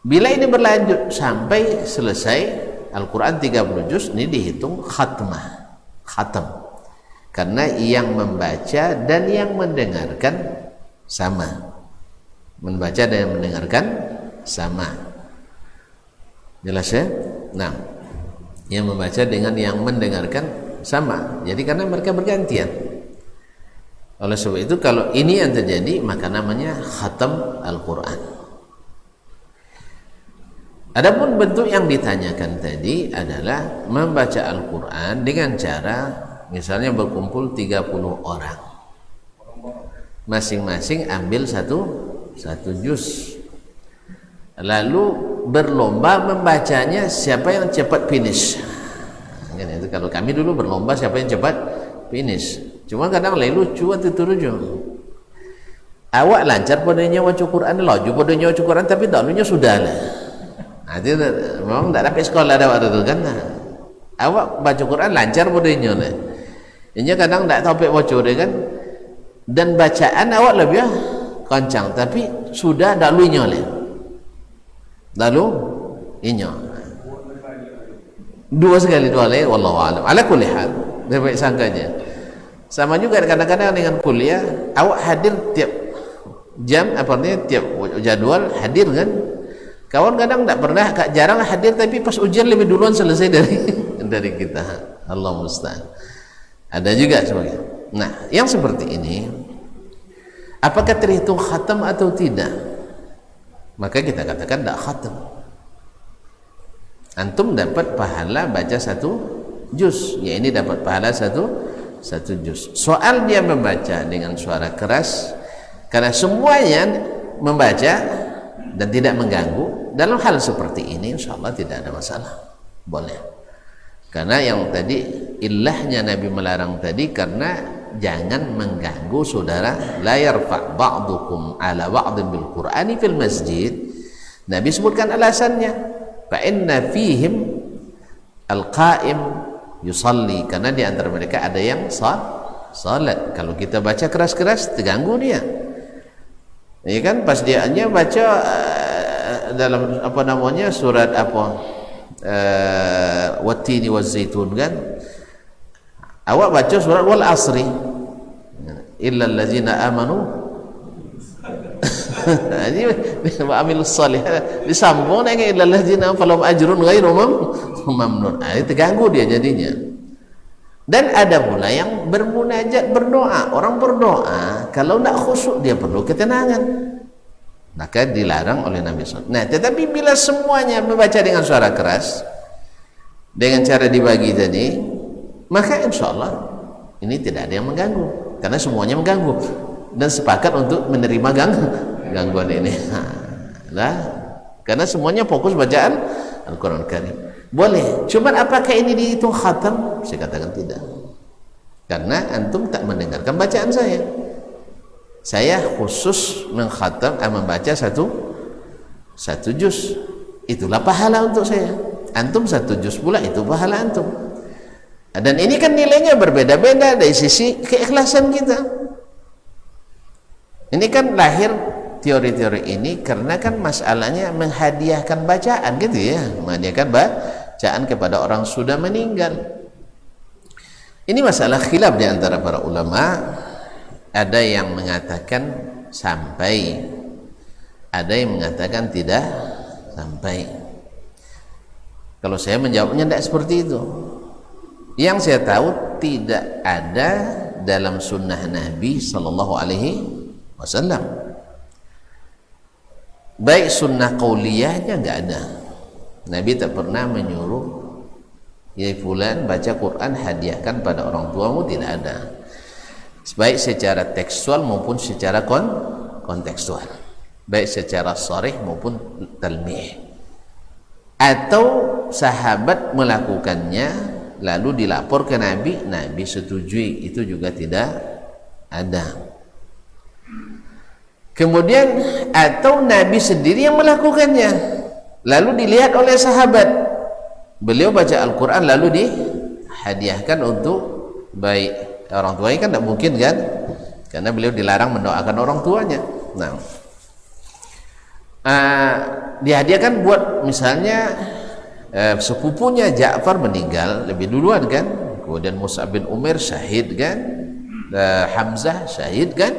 Bila ini berlanjut sampai selesai Al-Quran 30 juz, ini dihitung khatam, karena yang membaca dan yang mendengarkan sama, membaca dan yang mendengarkan sama. Jelas ya? Nah, yang membaca dengan yang mendengarkan sama. Jadi karena mereka bergantian. Oleh sebab itu kalau ini yang terjadi, maka namanya khatam Al-Quran. Adapun bentuk yang ditanyakan tadi adalah membaca Al-Quran dengan cara misalnya berkumpul 30 orang, masing-masing ambil satu juz, lalu berlomba membacanya siapa yang cepat finish. Itu kalau kami dulu berlomba siapa yang cepat finish. Cuma kadang lucu atau turujo. Awak lancar padanya baca Quran, laju padanya baca Quran, tapi dahulunya sudah lah. Nah, itu memang tidak dapat sekolah ada waktu itu kan. Awak baca Quran lancar padanya lah. Ini kadang tidak tahu baca dia kan. Dan bacaan awak lebih kencang, tapi sudah dahulunya lah. Lalu inyo dua lain, wallahu a'lam. Ala kulli hal, baik sangkanya. Sama juga kadang-kadang dengan kuliah, awak hadir tiap jam, tiap jadwal hadir kan. Kawan kadang tidak pernah, jarang hadir, tapi pas ujian lebih duluan selesai dari kita. Allah musta'an. Ada juga sebagai. Nah, yang seperti ini, apakah terhitung khatam atau tidak? Maka kita katakan tidak khatam. Antum dapat pahala baca satu juz, ya ini dapat pahala satu juz. Soal dia membaca dengan suara keras, karena semuanya membaca dan tidak mengganggu, dalam hal seperti ini insyaallah tidak ada masalah, boleh. Karena yang tadi ilahnya Nabi melarang tadi karena jangan mengganggu saudara. La yarfa' ba'dukum ala ba'din bil Qur'ani fil masjid. Nabi sebutkan alasannya. Fa inna fihim al-qa'im yusalli, karena di antara mereka ada yang salat. Kalau kita baca keras-keras terganggu dia. Ya kan, pas dia hanya baca dalam apa namanya surat apa wattini wazzaitun kan, awak baca surat wal asri illa allazina amanu ini wa amilus salih disambung dengan illa allazina falahum ajrun ghairu mamnun. Itu terganggu dia jadinya. Dan ada pula yang bermunajat, berdoa. Orang berdoa kalau tidak khusyuk dia perlu ketenangan, maka dilarang oleh Nabi SAW. Nah, tetapi bila semuanya membaca dengan suara keras, dengan cara dibagi tadi, maka insya Allah ini tidak ada yang mengganggu, karena semuanya mengganggu dan sepakat untuk menerima gangguan ini. Nah, karena semuanya fokus bacaan Al-Quran Karim. Boleh, cuman apakah ini dihitung khatam? Saya katakan tidak, karena antum tak mendengarkan bacaan saya. Saya khusus mengkhatam, membaca satu juz, itulah pahala untuk saya. Antum satu juz pula, itu pahala antum. Dan ini kan nilainya berbeda-beda dari sisi keikhlasan kita. Ini kan lahir teori-teori ini karena kan masalahnya menghadiahkan bacaan gitu ya, menghadiahkan bacaan kepada orang sudah meninggal. Ini masalah khilaf di antara para ulama. Ada yang mengatakan sampai, ada yang mengatakan tidak sampai. Kalau saya menjawabnya tidak seperti itu. Yang saya tahu tidak ada dalam sunnah Nabi Sallallahu Alaihi Wasallam. Baik sunnah qauliyahnya nggak ada. Nabi tak pernah menyuruh, ya fulan baca Quran hadiahkan pada orang tuamu, tidak ada. Baik secara tekstual maupun secara kontekstual, baik secara sharih maupun talmih. Atau sahabat melakukannya lalu dilapor ke Nabi, Nabi setujui, itu juga tidak ada. Kemudian atau Nabi sendiri yang melakukannya lalu dilihat oleh sahabat, beliau baca Al-Quran lalu dihadiahkan untuk baik orang tuanya, kan tidak mungkin kan, karena beliau dilarang mendoakan orang tuanya. Nah, dihadiahkan buat misalnya sepupunya Ja'far meninggal lebih duluan kan, kemudian Mus'ab bin Umair syahid kan, Hamzah syahid kan.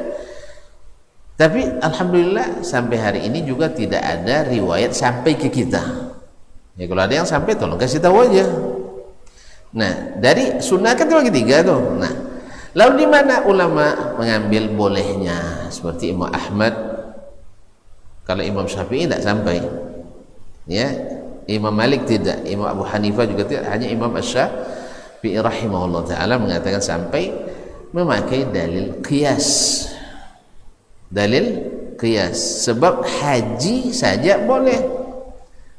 Tapi alhamdulillah sampai hari ini juga tidak ada riwayat sampai ke kita. Ya kalau ada yang sampai tolong kasih tahu aja. Nah, dari sunnah kan terbagi tiga tuh. Nah, lalu di mana ulama mengambil bolehnya? Seperti Imam Ahmad, kalau Imam Syafi'i tidak sampai, ya. Imam Malik tidak, Imam Abu Hanifah juga tidak, hanya Imam Asy-Syafi'i rahimahullah taala mengatakan sampai memakai dalil qiyas. Dalil qiyas, sebab haji saja boleh.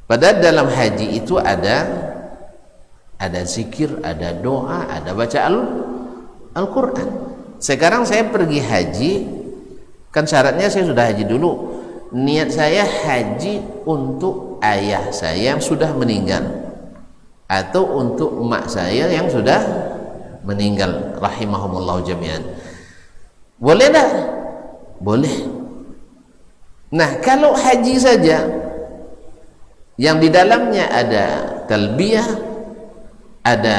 Padahal dalam haji itu ada zikir, ada doa, ada baca Al-Quran. Sekarang saya pergi haji, kan syaratnya saya sudah haji dulu. Niat saya haji untuk ayah saya yang sudah meninggal, atau untuk emak saya yang sudah meninggal rahimahumullah jami'an. Boleh tak? Boleh. Nah, kalau haji saja yang di dalamnya ada talbiyah, ada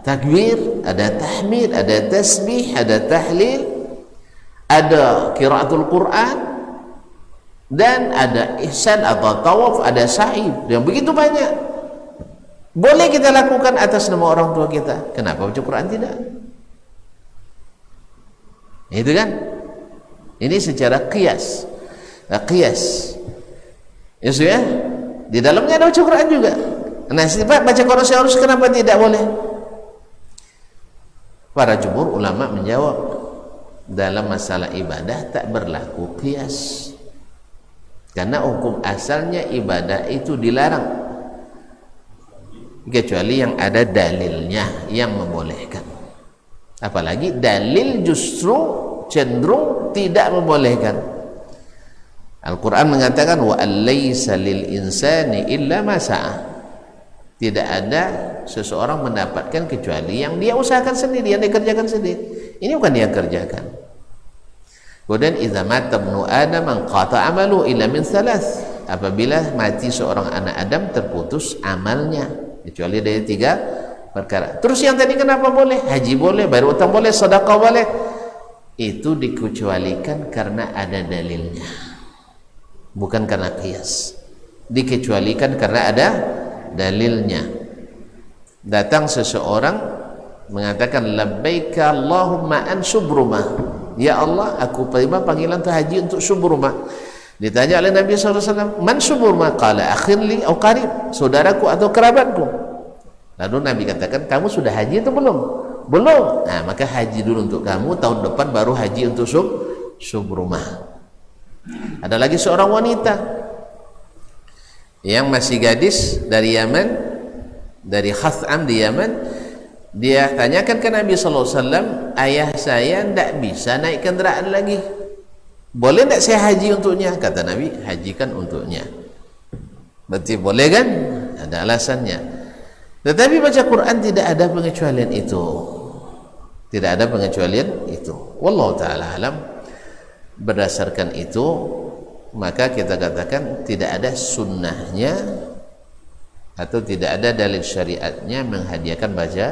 takbir, ada tahmid, ada tasbih, ada tahlil, ada qiraatul Quran, dan ada ihsan atau tawaf, ada sa'i, yang begitu banyak. Boleh kita lakukan atas nama orang tua kita. Kenapa baca Quran tidak? Itu kan? Ini secara qiyas. Qiyas. Ya sudah. Di dalamnya ada baca Quran juga. Nah, sebab baca Quran seharusnya kenapa tidak boleh? Para jumhur ulama menjawab, dalam masalah ibadah tak berlaku qiyas. Karena hukum asalnya ibadah itu dilarang. kecuali yang ada dalilnya yang membolehkan. Apalagi dalil justru cenderung tidak membolehkan. Al-Quran mengatakan wa alaysa lil insani illa ma sa'a. Tidak ada seseorang mendapatkan kecuali yang dia usahakan sendiri, yang dia kerjakan sendiri. Ini bukan dia kerjakan. Kemudian idza mata ibnu adam anqata amalu illa min thalath. Apabila mati seorang anak Adam terputus amalnya kecuali dari 3 perkara. Terus yang tadi kenapa boleh? Haji boleh, bayar utang boleh, sedekah boleh. Itu dikecualikan karena ada dalilnya, bukan karena qiyas. Dikecualikan karena ada dalilnya. Datang seseorang mengatakan labbaika Allahumma an subrumah, ya Allah aku terima panggilan tu haji untuk subrumah. Ditanya oleh Nabi SAW, man subrumah? Qala akhirli au qarib, saudaraku atau kerabatku. Lalu Nabi katakan, kamu sudah haji atau belum? Belum. Nah, maka haji dulu untuk kamu, tahun depan baru haji untuk subrumah. Ada lagi seorang wanita yang masih gadis dari Yaman, dari Khath'am di Yaman. Dia tanyakan ke Nabi SAW, ayah saya tidak bisa naik kendaraan lagi, boleh tidak saya haji untuknya? Kata Nabi, hajikan untuknya. Berarti boleh kan? Ada alasannya. Tetapi baca Quran tidak ada pengecualian itu. Tidak ada pengecualian itu. Wallahu ta'ala alam. Berdasarkan itu, maka kita katakan tidak ada sunnahnya atau tidak ada dalil syariatnya menghadiahkan baca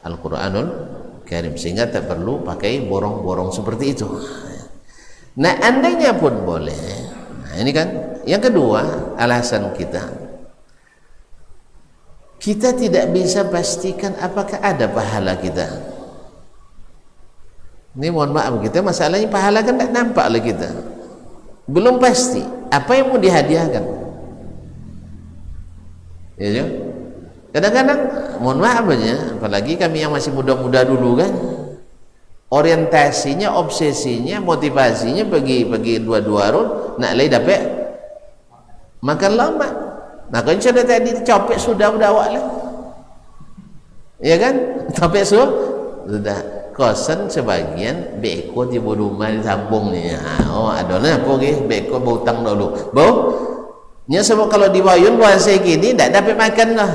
Al-Quranul Karim, sehingga tak perlu pakai borong-borong seperti itu. Nah, andainya pun boleh. Nah, ini kan yang kedua alasan kita tidak bisa pastikan apakah ada pahala kita. Ini mohon maaf, kita masalahnya pahala kan tak nampak oleh kita, belum pasti apa yang mau dihadiahkan. Ya, kadang-kadang mohon maaf aja, apalagi kami yang masih muda-muda dulu kan, orientasinya, obsesinya, motivasinya pergi dua-dua run nak lay dapat makan lama. Maka sudah tadi copek sudah awak lah, ya kan? Copek sudah kosan sebagian beko di rumah disambung ni. Oh adolnya apa ke beko berhutang dulu. Bau nya sebab kalau di Wayun puasa gini tak dapat makan lah.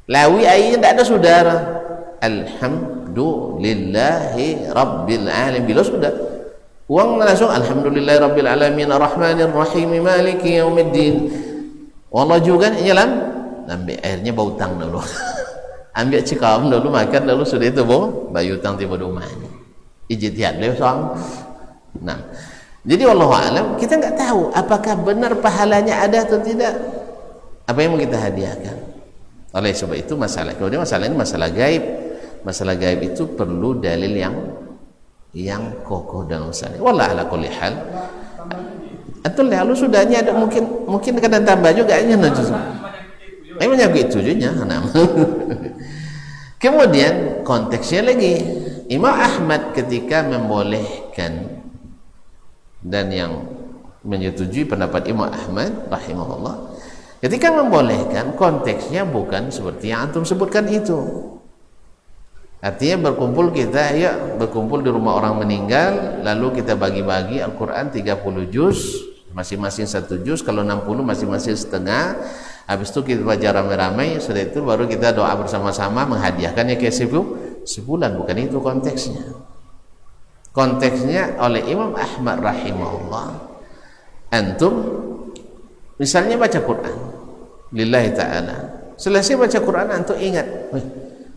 Lawi air tak ada saudara. Alhamdulillahi rabbil alamin. Bila sudah uang langsung alhamdulillahi rabbil alamin arrahmanir rahim maliki yaumiddin. Allah juga nyelam ambil airnya bau tang dulu. Ambil cikam dulu, makan dulu, sudah itu bau bayu tang tiba rumah. Ijtihad le soang. Nah, jadi wallahu alam kita enggak tahu apakah benar pahalanya ada atau tidak. Apa yang mau kita hadiahkan? Oleh sebab itu kemudian masalah ini masalah gaib. Masalah gaib itu perlu dalil yang kokoh dan besar. Wallah ala kulli hal. Atau lalu sudahnya ada mungkin kadang tambah juga nya najis. Banyak itu juga. Kemudian konteksnya lagi, Imam Ahmad ketika membolehkan dan yang menyetujui pendapat Imam Ahmad rahimahullah, ketika membolehkan konteksnya bukan seperti yang antum sebutkan itu. Artinya berkumpul di rumah orang meninggal, lalu kita bagi-bagi Al-Quran 30 juz, masing-masing 1 juz, kalau 60 masing-masing setengah. Habis itu kita baca ramai-ramai, setelah itu baru kita doa bersama-sama menghadiahkannya ke sebulan. Bukan itu konteksnya. Konteksnya oleh Imam Ahmad rahimahullah, antum misalnya baca Quran lillahi ta'ala, selesai baca Quran antum ingat,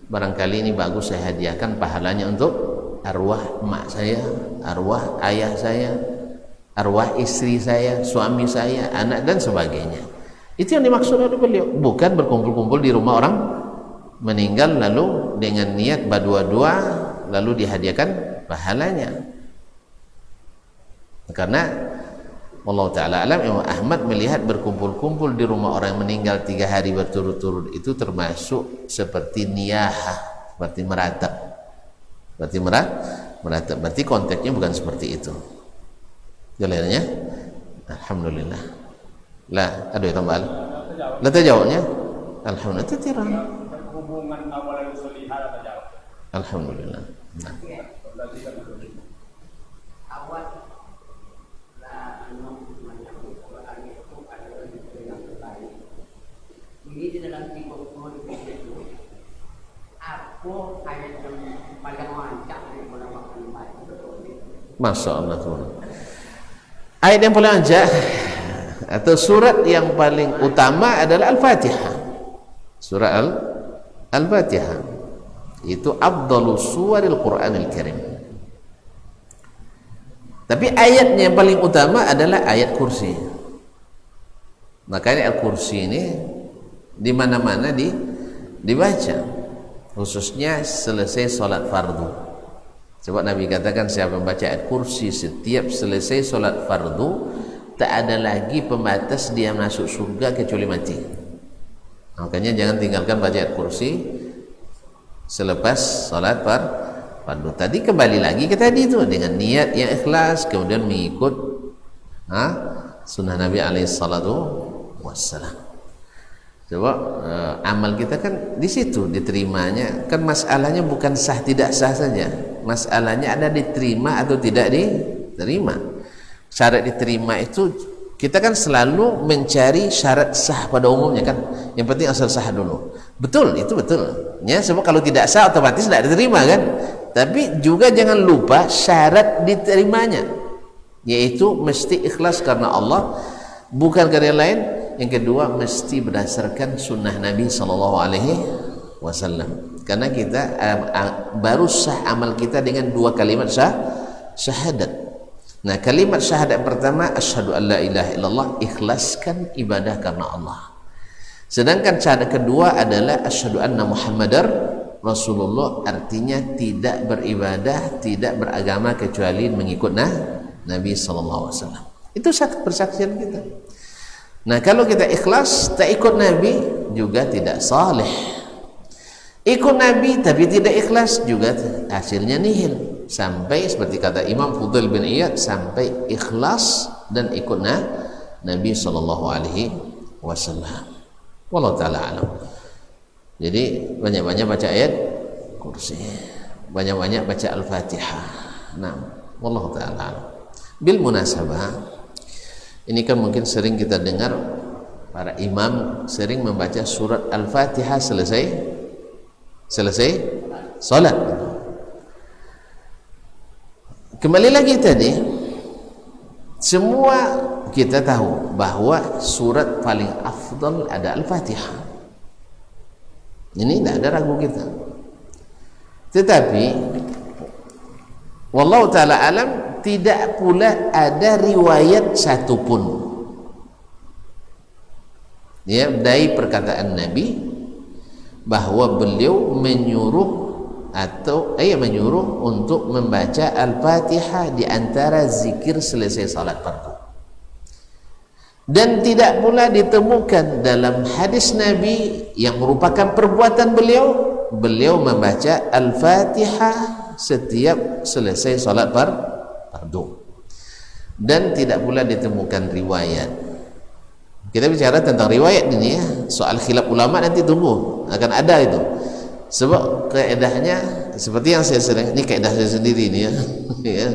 barangkali ini bagus saya hadiahkan pahalanya untuk arwah emak saya, arwah ayah saya, arwah istri saya, suami saya, anak dan sebagainya. Itu yang dimaksud oleh beliau, bukan berkumpul-kumpul di rumah orang meninggal lalu dengan niat berdua-dua lalu dihadiahkan pahalanya. Karena Allah Ta'ala alam, Imam Ahmad melihat berkumpul-kumpul di rumah orang yang meninggal 3 hari berturut-turut itu termasuk seperti niyahah, seperti meratap. Berarti konteksnya bukan seperti itu. Jalannya Alhamdulillah. Lah, aduh tambah. Lah terjawabnya Alhamdulillah terang. Hubungan awal solihat atau jauh? Alhamdulillah. Nah. Ini di dalam tipe itu aku ayat yang paling lancar dari ulama Masya Allah. Ayat yang paling lancar atau surat yang paling utama adalah Al-Fatihah. Surah Al-Fatihah itu afdalus suwaril Qur'anil Karim. Tapi ayatnya yang paling utama adalah ayat kursi. Makanya Al-Kursi ini di mana-mana dibaca, khususnya selesai salat fardu. Sebab Nabi katakan siapa membaca ayat kursi setiap selesai salat fardu, tak ada lagi pembatas dia masuk surga kecuali mati. Makanya jangan tinggalkan baca ayat kursi selepas salat fardu. Tadi kembali lagi ke tadi itu dengan niat yang ikhlas, kemudian mengikut sunnah Nabi alaihi salatu wassalam. Coba amal kita kan di situ diterimanya. Kan masalahnya bukan sah tidak sah saja. Masalahnya ada diterima atau tidak diterima. Syarat diterima itu kita kan selalu mencari syarat sah pada umumnya kan. Yang penting asal sah dulu. Betul, itu betul. Ya, sebab kalau tidak sah otomatis tidak diterima kan. Tapi juga jangan lupa syarat diterimanya, yaitu mesti ikhlas karena Allah, bukan karena yang lain. Yang kedua mesti berdasarkan sunnah Nabi SAW. Karena kita baru sah amal kita dengan dua kalimat syahadat. Nah, kalimat syahadat pertama asyhadu an la ilaha illallah, ikhlaskan ibadah karena Allah. Sedangkan syahadat kedua adalah asyhadu anna Muhammadar Rasulullah, artinya tidak beribadah, tidak beragama kecuali mengikut Nabi SAW. Itu persaksian kita. Nah, kalau kita ikhlas tak ikut Nabi juga tidak saleh. Ikut Nabi tapi tidak ikhlas juga hasilnya nihil. Sampai seperti kata Imam Fudail bin Iyad, sampai ikhlas dan ikut Nabi sallallahu alaihi wasallam. Wallahu taala alam. Jadi banyak-banyak baca ayat kursi. Banyak-banyak baca Al-Fatihah. Nah, wallahu taala alam. Bil munasabah, ini kan mungkin sering kita dengar para imam sering membaca surat Al-Fatihah selesai salat. Kembali lagi tadi, semua kita tahu bahwa surat paling afdal ada Al-Fatihah. Ini tidak ada ragu kita. Tetapi wallahu ta'ala alam, tidak pula ada riwayat satupun ya dari perkataan Nabi bahwa beliau menyuruh untuk membaca Al-Fatihah di antara zikir selesai salat fardu. Dan tidak pula ditemukan dalam hadis Nabi yang merupakan perbuatan beliau membaca Al-Fatihah setiap selesai salat fardu. Dan tidak pula ditemukan riwayat. Kita bicara tentang riwayat ini ya, soal khilaf ulama nanti tunggu, akan ada itu. Sebab kaedahnya seperti yang saya sering, ini kaedah saya sendiri ini ya. Ya.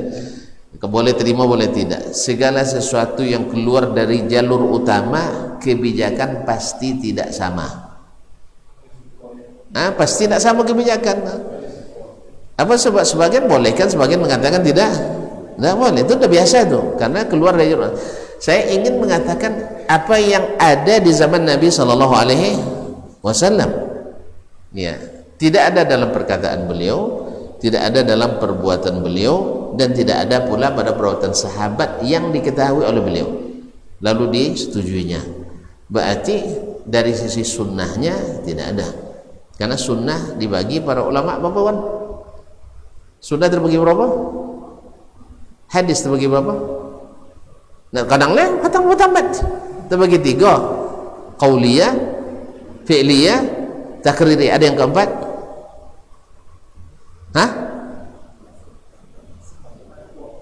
Boleh terima boleh tidak. Segala sesuatu yang keluar dari jalur utama kebijakan pasti tidak sama. Pasti tidak sama kebijakan. Apa sebab sebagian bolehkan, sebagian mengatakan tidak boleh. Itu sudah biasa tuh, karena keluar dari jalur. Saya ingin mengatakan apa yang ada di zaman Nabi Sallallahu Alaihi Wasallam. Ya, tidak ada dalam perkataan beliau, tidak ada dalam perbuatan beliau, dan tidak ada pula pada perbuatan sahabat yang diketahui oleh beliau lalu disetujuinya. Berarti dari sisi sunnahnya tidak ada, karena sunnah dibagi para ulama berapa kan? Sunnah terbagi berapa? Hadis terbagi berapa? Nah, kadang lain kata mutamat terbagi 3, qauliyah, fi'liyah, takriri. Ada yang keempat?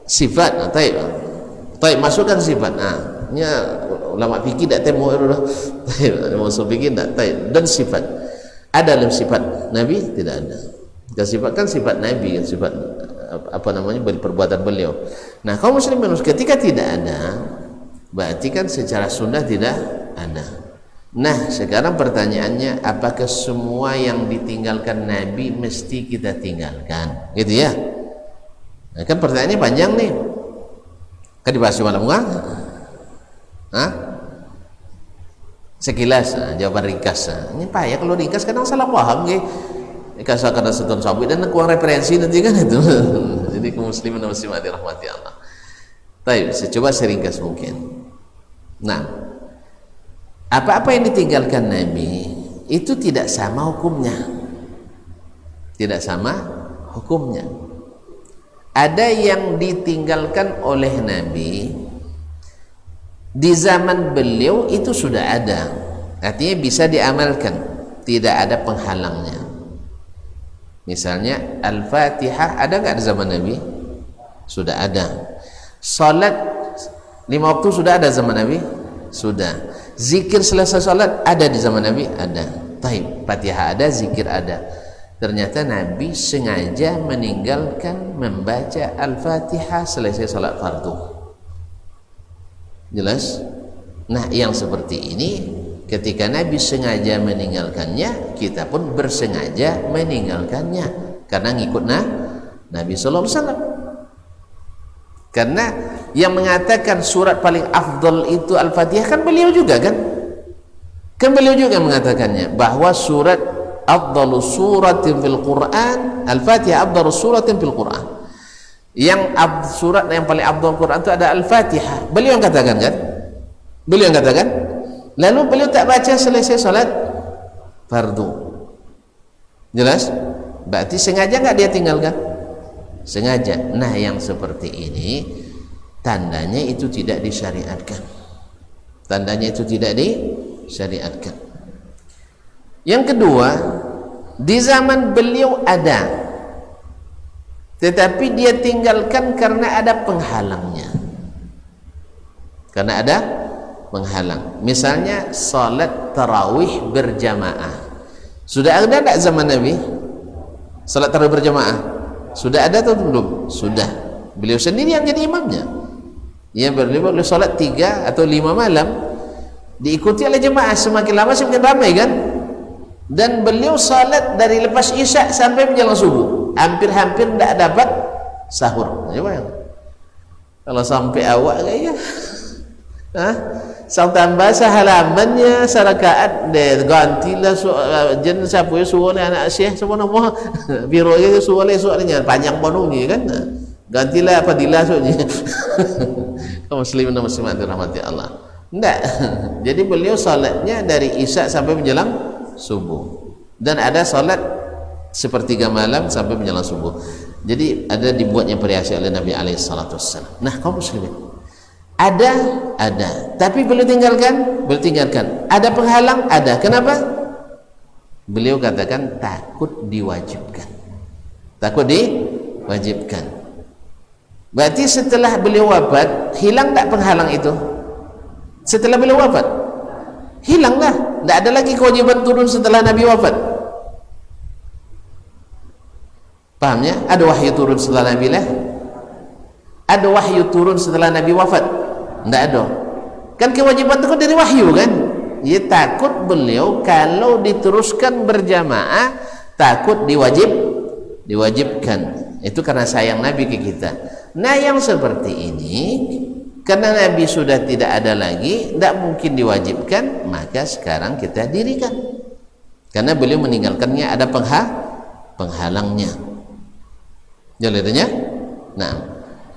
Sifat. Taib masukkan sifat. nya ulama fikih tak temu dah. Usul fikih tak tahu. Dan sifat ada dalam sifat Nabi tidak ada. Sifat kan sifat Nabi, kan sifat apa namanya perbuatan beliau. Nah, kaum muslimin ketika tidak ada, berarti kan secara sunnah tidak ada. Nah, sekarang pertanyaannya, apakah semua yang ditinggalkan Nabi mesti kita tinggalkan? Gitu ya. Nah, kan pertanyaannya panjang nih. Kan dibahas malam enggak? Hah? Sekilas jawaban ringkas. Ini payah kalau ringkas kadang salah paham nggih. Kasar kada seton sabit dan kurang referensi nanti kan itu. Jadi kaum muslimin dan muslimat dirahmati Allah. Baik, saya coba seringkas mungkin. Nah, apa-apa yang ditinggalkan Nabi itu tidak sama hukumnya. Tidak sama hukumnya. Ada yang ditinggalkan oleh Nabi di zaman beliau itu sudah ada, artinya bisa diamalkan, tidak ada penghalangnya. Misalnya Al-Fatihah ada nggak di zaman Nabi? Sudah ada. Salat 5 waktu sudah ada zaman Nabi? Sudah. Zikir selesai salat ada di zaman Nabi? Ada. Taib, Fatihah ada, zikir ada. Ternyata Nabi sengaja meninggalkan membaca Al-Fatihah selesai salat fardu. Jelas? Nah, yang seperti ini ketika Nabi sengaja meninggalkannya, kita pun bersengaja meninggalkannya karena ngikut Nabi sallallahu alaihi wasallam. Karena yang mengatakan surat paling afdal itu Al-Fatihah kan beliau juga kan? Kan beliau juga mengatakannya bahwa surat afdalu suratin fil Quran, Al-Fatihah afdalu suratin fil Quran. Yang surat yang paling afdal Quran itu ada Al-Fatihah. Beliau yang katakan kan? Beliau yang katakan. Lalu beliau tak baca selesai salat fardu. Jelas? Berarti sengaja enggak dia tinggalkan? Sengaja. Nah, yang seperti ini tandanya itu tidak disyariatkan. Tandanya itu tidak disyariatkan. Yang kedua, di zaman beliau ada, tetapi dia tinggalkan karena ada penghalangnya. Karena ada penghalang. Misalnya salat tarawih berjamaah. Sudah ada tak zaman Nabi? Salat tarawih berjamaah sudah ada atau belum? Sudah. Beliau sendiri yang jadi imamnya. Yang beliau salat 3 atau 5 malam diikuti oleh jemaah, semakin lama semakin ramai kan? Dan beliau salat dari lepas isya sampai menjelang subuh, hampir-hampir tidak dapat sahur. Coba kalau sampai awak kayaknya sang tambah sehalamannya sarakaat deh gantilah jen siapa suruh anak syekh semua nama biro itu soalnya panjang penuhnya kan, gantilah apa dilah soalnya. Kaum muslimin dan muslimat dirahmati Allah. Enggak. Jadi beliau salatnya dari isya sampai menjelang subuh, dan ada salat sepertiga malam sampai menjelang subuh. Jadi ada dibuatnya variasi oleh Nabi alaihi salatu wassalam. Nah, kaum muslimin, ada, tapi beliau tinggalkan. Ada penghalang, ada. Kenapa? Beliau katakan takut diwajibkan. Berarti setelah beliau wafat hilang tak penghalang itu? Setelah beliau wafat hilanglah. Tidak ada lagi kewajiban turun setelah Nabi wafat. Pahamnya? Ada wahyu turun setelah Nabi lah? Ada wahyu turun setelah Nabi wafat? Tidak ada. Kan kewajiban itu dari wahyu kan? Ya, takut beliau kalau diteruskan berjamaah takut diwajibkan. Itu karena sayang Nabi ke kita. Nah, yang seperti ini karena Nabi sudah tidak ada lagi, tidak mungkin diwajibkan, maka sekarang kita dirikan. Karena beliau meninggalkannya ada penghalangnya. Jalannya? Nah,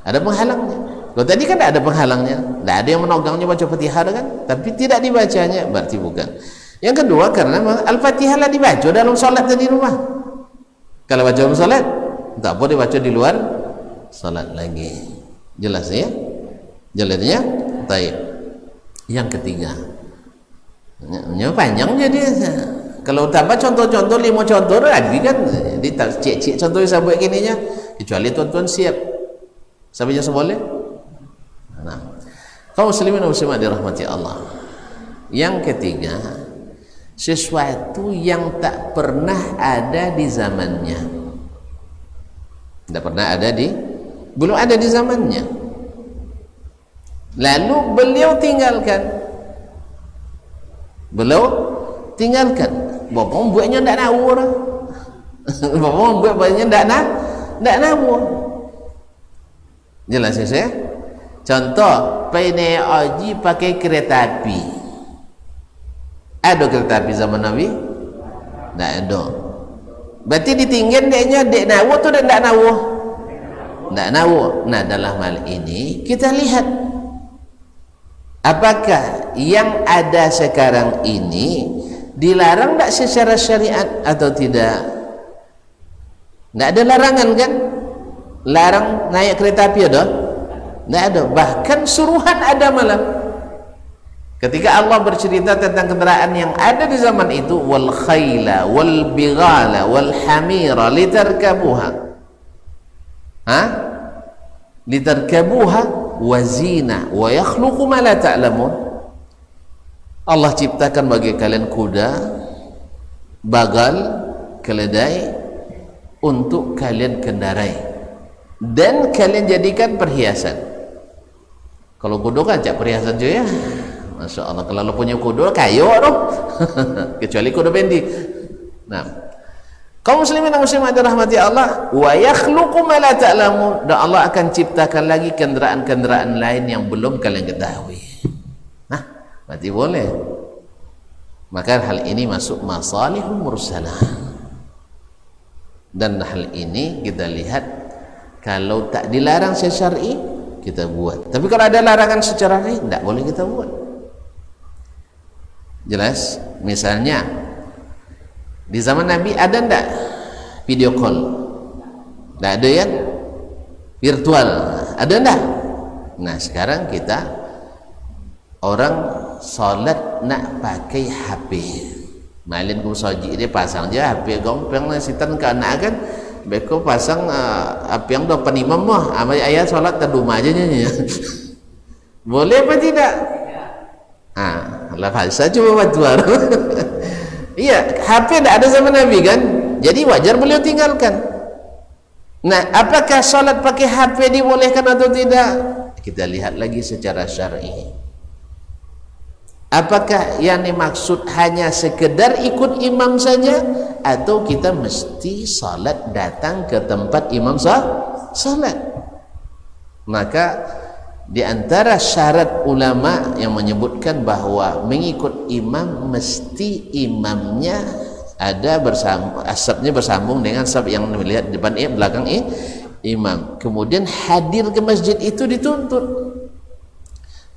ada penghalangnya. Kalau tadi kan tidak ada penghalangnya, tidak ada yang menogangnya baca Fatihah kan, tapi tidak dibacanya, berarti bukan. Yang kedua, karena Al-Fatihah lah dibaca dalam salat di rumah. Kalau baca dalam salat, tak boleh dibaca di luar salat lagi. Jelas ya? Jalannya taib. Yang ketiga, panjang jadi. Kalau tambah contoh-contoh 5 contoh lagi kan, jadi cek contoh sampai gininya. Kecuali tuan-tuan siap, sampai jasa boleh. Nah, Kaum muslimin dan muslimat dirahmati Allah. Yang ketiga, sesuatu yang tak pernah ada di zamannya. Tidak pernah ada belum ada di zamannya. Lalu beliau tinggalkan. Bapa buatnya tak nawur. Bapa buat banyak tak nawur. Jelas ya saya? Contoh, pergi haji pakai kereta api. Ada kereta api zaman Nabi? Tak ada. Berarti ditinggal dek nawur tu dan tak nawur? Tak nawur. Nah, dalam hal ini kita lihat apakah yang ada sekarang ini dilarang tak secara syariat atau tidak? Tak ada larangan kan? Larang naik kereta api ada? Tak ada. Bahkan suruhan ada malah. Ketika Allah bercerita tentang kendaraan yang ada di zaman itu, wal khayla wal bighala wal hamira litarkabuha. Litarkabuha wa zina wa yakhluqu ma la ta'lamun. Allah ciptakan bagi kalian kuda, bagal, keledai untuk kalian kendarai dan kalian jadikan perhiasan. Kalau kuda kan cak perhiasan je ya. Masya Allah, kalau lo punya kuda kayu tu. Kecuali kuda bendi. Nah, kaum muslimin dan muslimat dirahmati Allah, wa yakhluqu ma la ta'lamun, dan Allah akan ciptakan lagi kenderaan-kenderaan lain yang belum kalian ketahui. Nah, berarti boleh. Maka hal ini masuk masalihul mursalah. Dan hal ini kita lihat kalau tak dilarang secara syar'i kita buat. Tapi kalau ada larangan secara syar'i tidak boleh kita buat. Jelas? Misalnya di zaman Nabi ada ndak video call? Tak ada ya? Virtual ada ndak? Nah, sekarang kita orang solat nak pakai HP. Malin ku soji dia pasang je HP gompeng lah sitan ke anak kan. Beko pasang HP yang 25 mah. Ayah solat tak rumah aja nya. Boleh apa tidak? Lah bahasa cuma batuar. Iya, HP tidak ada zaman Nabi kan, jadi wajar beliau tinggalkan. Nah, apakah salat pakai HP dibolehkan atau tidak? Kita lihat lagi secara syar'i. Apakah yang dimaksud hanya sekedar ikut imam saja, atau kita mesti salat datang ke tempat imam salat? Maka di antara syarat ulama yang menyebutkan bahawa mengikut imam mesti imamnya ada bersambung, asapnya bersambung dengan asap yang melihat depan belakang imam. Kemudian hadir ke masjid itu dituntut.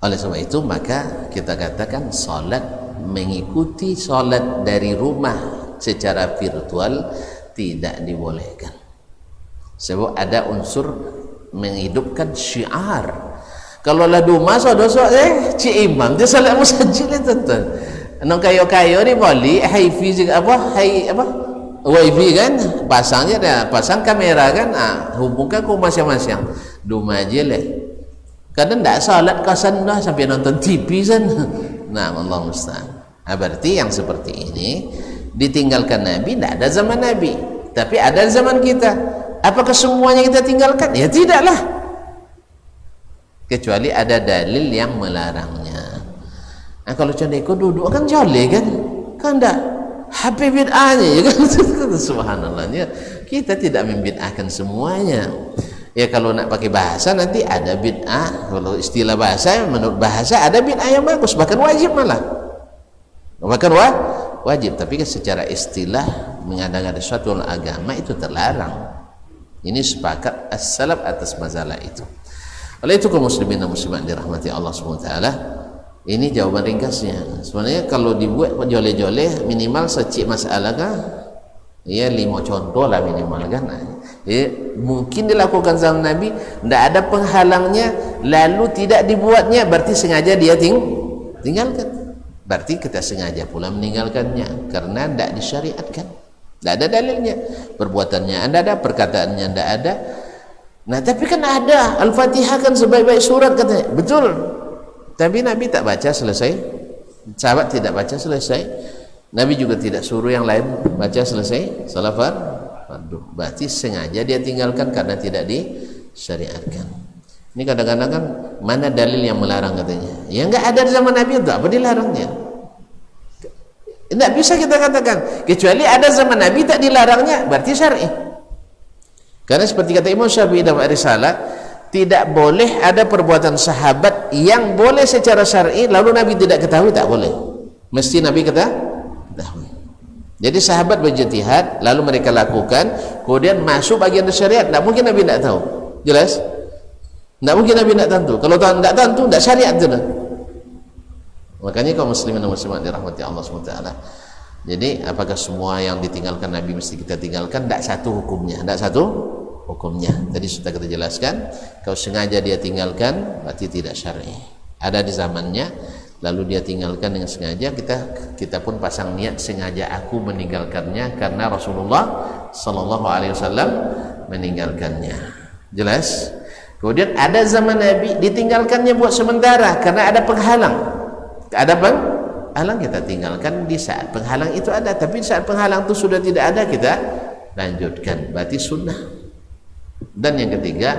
Oleh sebab itu maka kita katakan solat mengikuti solat dari rumah secara virtual tidak dibolehkan. Sebab ada unsur menghidupkan syiar. Kalau lah duma dosa cik imam dia salat musajil lah tuan-tuan. Nong kayo-kayo ni boleh hi-fi wifi kan, pasang je dah, pasang kamera kan, hubungkan ke masing-masing. Duma je lah. Kadang tak salat kasan dah sampai nonton TV kan. Nah, Allah musta'an. Berarti yang seperti ini ditinggalkan Nabi, tidak ada zaman Nabi, tapi ada zaman kita. Apakah semuanya kita tinggalkan? Ya tidaklah. Kecuali ada dalil yang melarangnya. Kalau contoh ikut duduk kan joleh kan tak HP bid'ahnya ya kan. Subhanallah ya. Kita tidak membid'ahkan semuanya ya. Kalau nak pakai bahasa nanti ada bid'ah. Kalau istilah bahasa menurut bahasa ada bid'ah yang bagus, bahkan wajib malah, bahkan wajib. Tapi secara istilah mengadakan suatu agama itu terlarang. Ini sepakat as-salaf atas masalah itu. Oleh itu kaum muslimin dan muslimat dirahmati Allah SWT, ini jawaban ringkasnya. Sebenarnya kalau dibuat joleh-joleh minimal secik masalah kan ya 5 contoh lah minimal kan ya, mungkin dilakukan zaman Nabi, tidak ada penghalangnya, lalu tidak dibuatnya, berarti sengaja dia tinggalkan. Berarti kita sengaja pula meninggalkannya karena tidak disyariatkan, tidak ada dalilnya. Perbuatannya anda ada, perkataannya tidak ada. Nah, tapi kan ada Al-Fatihah kan sebaik-baik surat katanya. Betul. Tapi Nabi tak baca selesai, sahabat tidak baca selesai, Nabi juga tidak suruh yang lain baca selesai salat fardu. Berarti sengaja dia tinggalkan karena tidak disyariatkan. Ini kadang-kadang kan mana dalil yang melarang katanya? Ya enggak ada di zaman Nabi, untuk apa dilarangnya? Tidak bisa kita katakan, kecuali ada zaman Nabi tak dilarangnya, berarti syar'i. Karena seperti kata Imam Syafi'i dalam Risalah, tidak boleh ada perbuatan sahabat yang boleh secara syar'i lalu Nabi tidak ketahui, tak boleh. Mesti Nabi ketahui. Jadi sahabat berjihad lalu mereka lakukan, kemudian masuk bagian syariat, tidak mungkin Nabi tidak tahu. Jelas? Tidak mungkin Nabi tidak tentu. Kalau tidak tentu, tidak syariat sudah. Makanya kaum muslimin dan muslimat dirahmati Allah SWT. Jadi apakah semua yang ditinggalkan Nabi mesti kita tinggalkan? Tidak satu hukumnya. Tidak satu hukumnya. Tadi sudah kita jelaskan. Kalau sengaja dia tinggalkan, berarti tidak syar'i. Ada di zamannya, lalu dia tinggalkan dengan sengaja. Kita pun pasang niat sengaja aku meninggalkannya karena Rasulullah Sallallahu Alaihi Wasallam meninggalkannya. Jelas? Kemudian ada zaman Nabi ditinggalkannya buat sementara karena ada penghalang. Ada penghalang, kita tinggalkan di saat penghalang itu ada, tapi saat penghalang itu sudah tidak ada, kita lanjutkan, berarti sunnah. Dan yang ketiga,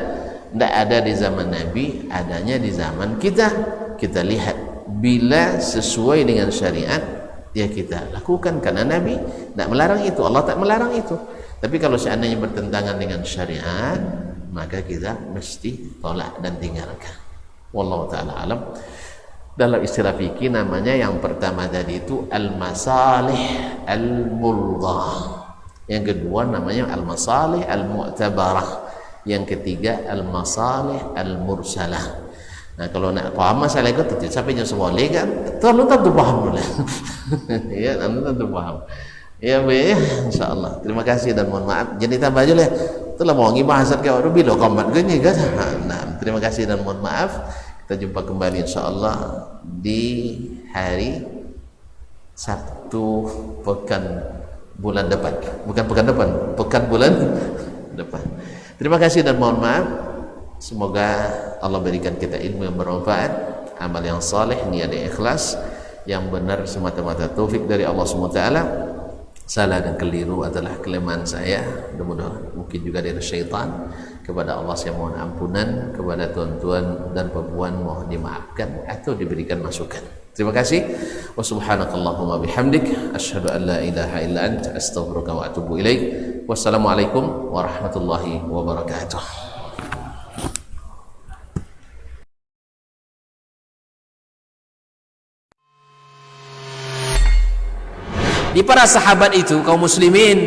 tidak ada di zaman Nabi, adanya di zaman kita. Kita lihat bila sesuai dengan syariat, ya kita lakukan karena Nabi tidak melarang itu, Allah tak melarang itu. Tapi kalau seandainya bertentangan dengan syariat, maka kita mesti tolak dan tinggalkan. Wallahu ta'ala alam. Dalam istilah fikih namanya yang pertama tadi itu al-masalih al-mulghah, yang kedua namanya al-masalih al-mu'tabarah, yang ketiga al-masalih al-mursalah. Nah kalau nak paham masalah itu sampai jam semula kan terlalu tentu paham dulu. Ya, tentu paham. Ya, insyaallah. Terima kasih dan mohon maaf. Jadi tambah aja lah. Itulah mau ngibahas ke orang bilo komat gini kan. Nah, terima kasih dan mohon maaf. Kita jumpa kembali insyaallah di hari Sabtu pekan bulan depan. Bukan pekan depan, pekan bulan depan. Terima kasih dan mohon maaf. Semoga Allah berikan kita ilmu yang bermanfaat, amal yang saleh, niat yang ikhlas, yang benar semata-mata taufik dari Allah SWT. Salah dan keliru adalah kelemahan saya, mudah-mudahan mungkin juga dari syaitan. Kepada Allah saya mohon ampunan, kepada tuan-tuan dan perempuan mohon dimaafkan atau diberikan masukan. Terima kasih. Wa subhanakallahumma bihamdik asyhadu an la ilaha illa anta astaghfiruka wa atubu ilaik. Wassalamualaikum warahmatullahi wabarakatuh. Di para sahabat itu, kaum muslimin,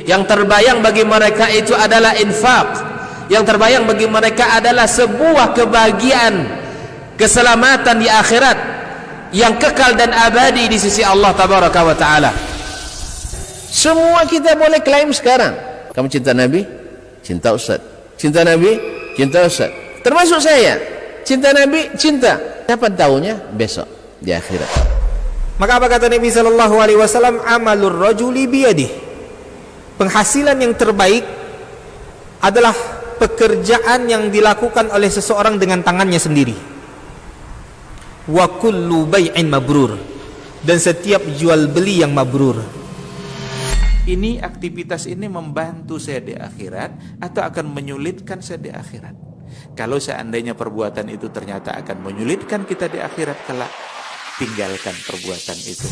yang terbayang bagi mereka itu adalah infak. Yang terbayang bagi mereka adalah sebuah kebahagiaan, keselamatan di akhirat yang kekal dan abadi di sisi Allah Tabaraka wa Ta'ala. Semua kita boleh klaim sekarang. Kamu cinta Nabi? Cinta Ustaz. Cinta Nabi? Cinta Ustaz. Termasuk saya. Cinta Nabi? Cinta. Kapan tahunya? Besok di akhirat. Maka apa kata Nabi sallallahu alaihi wasallam? Amalur rajuli biyadih. Penghasilan yang terbaik adalah pekerjaan yang dilakukan oleh seseorang dengan tangannya sendiri. Wa kullu bai'in mabrur, dan setiap jual beli yang mabrur. Ini aktivitas ini membantu saya di akhirat atau akan menyulitkan saya di akhirat. Kalau seandainya perbuatan itu ternyata akan menyulitkan kita di akhirat kelak, tinggalkan perbuatan itu.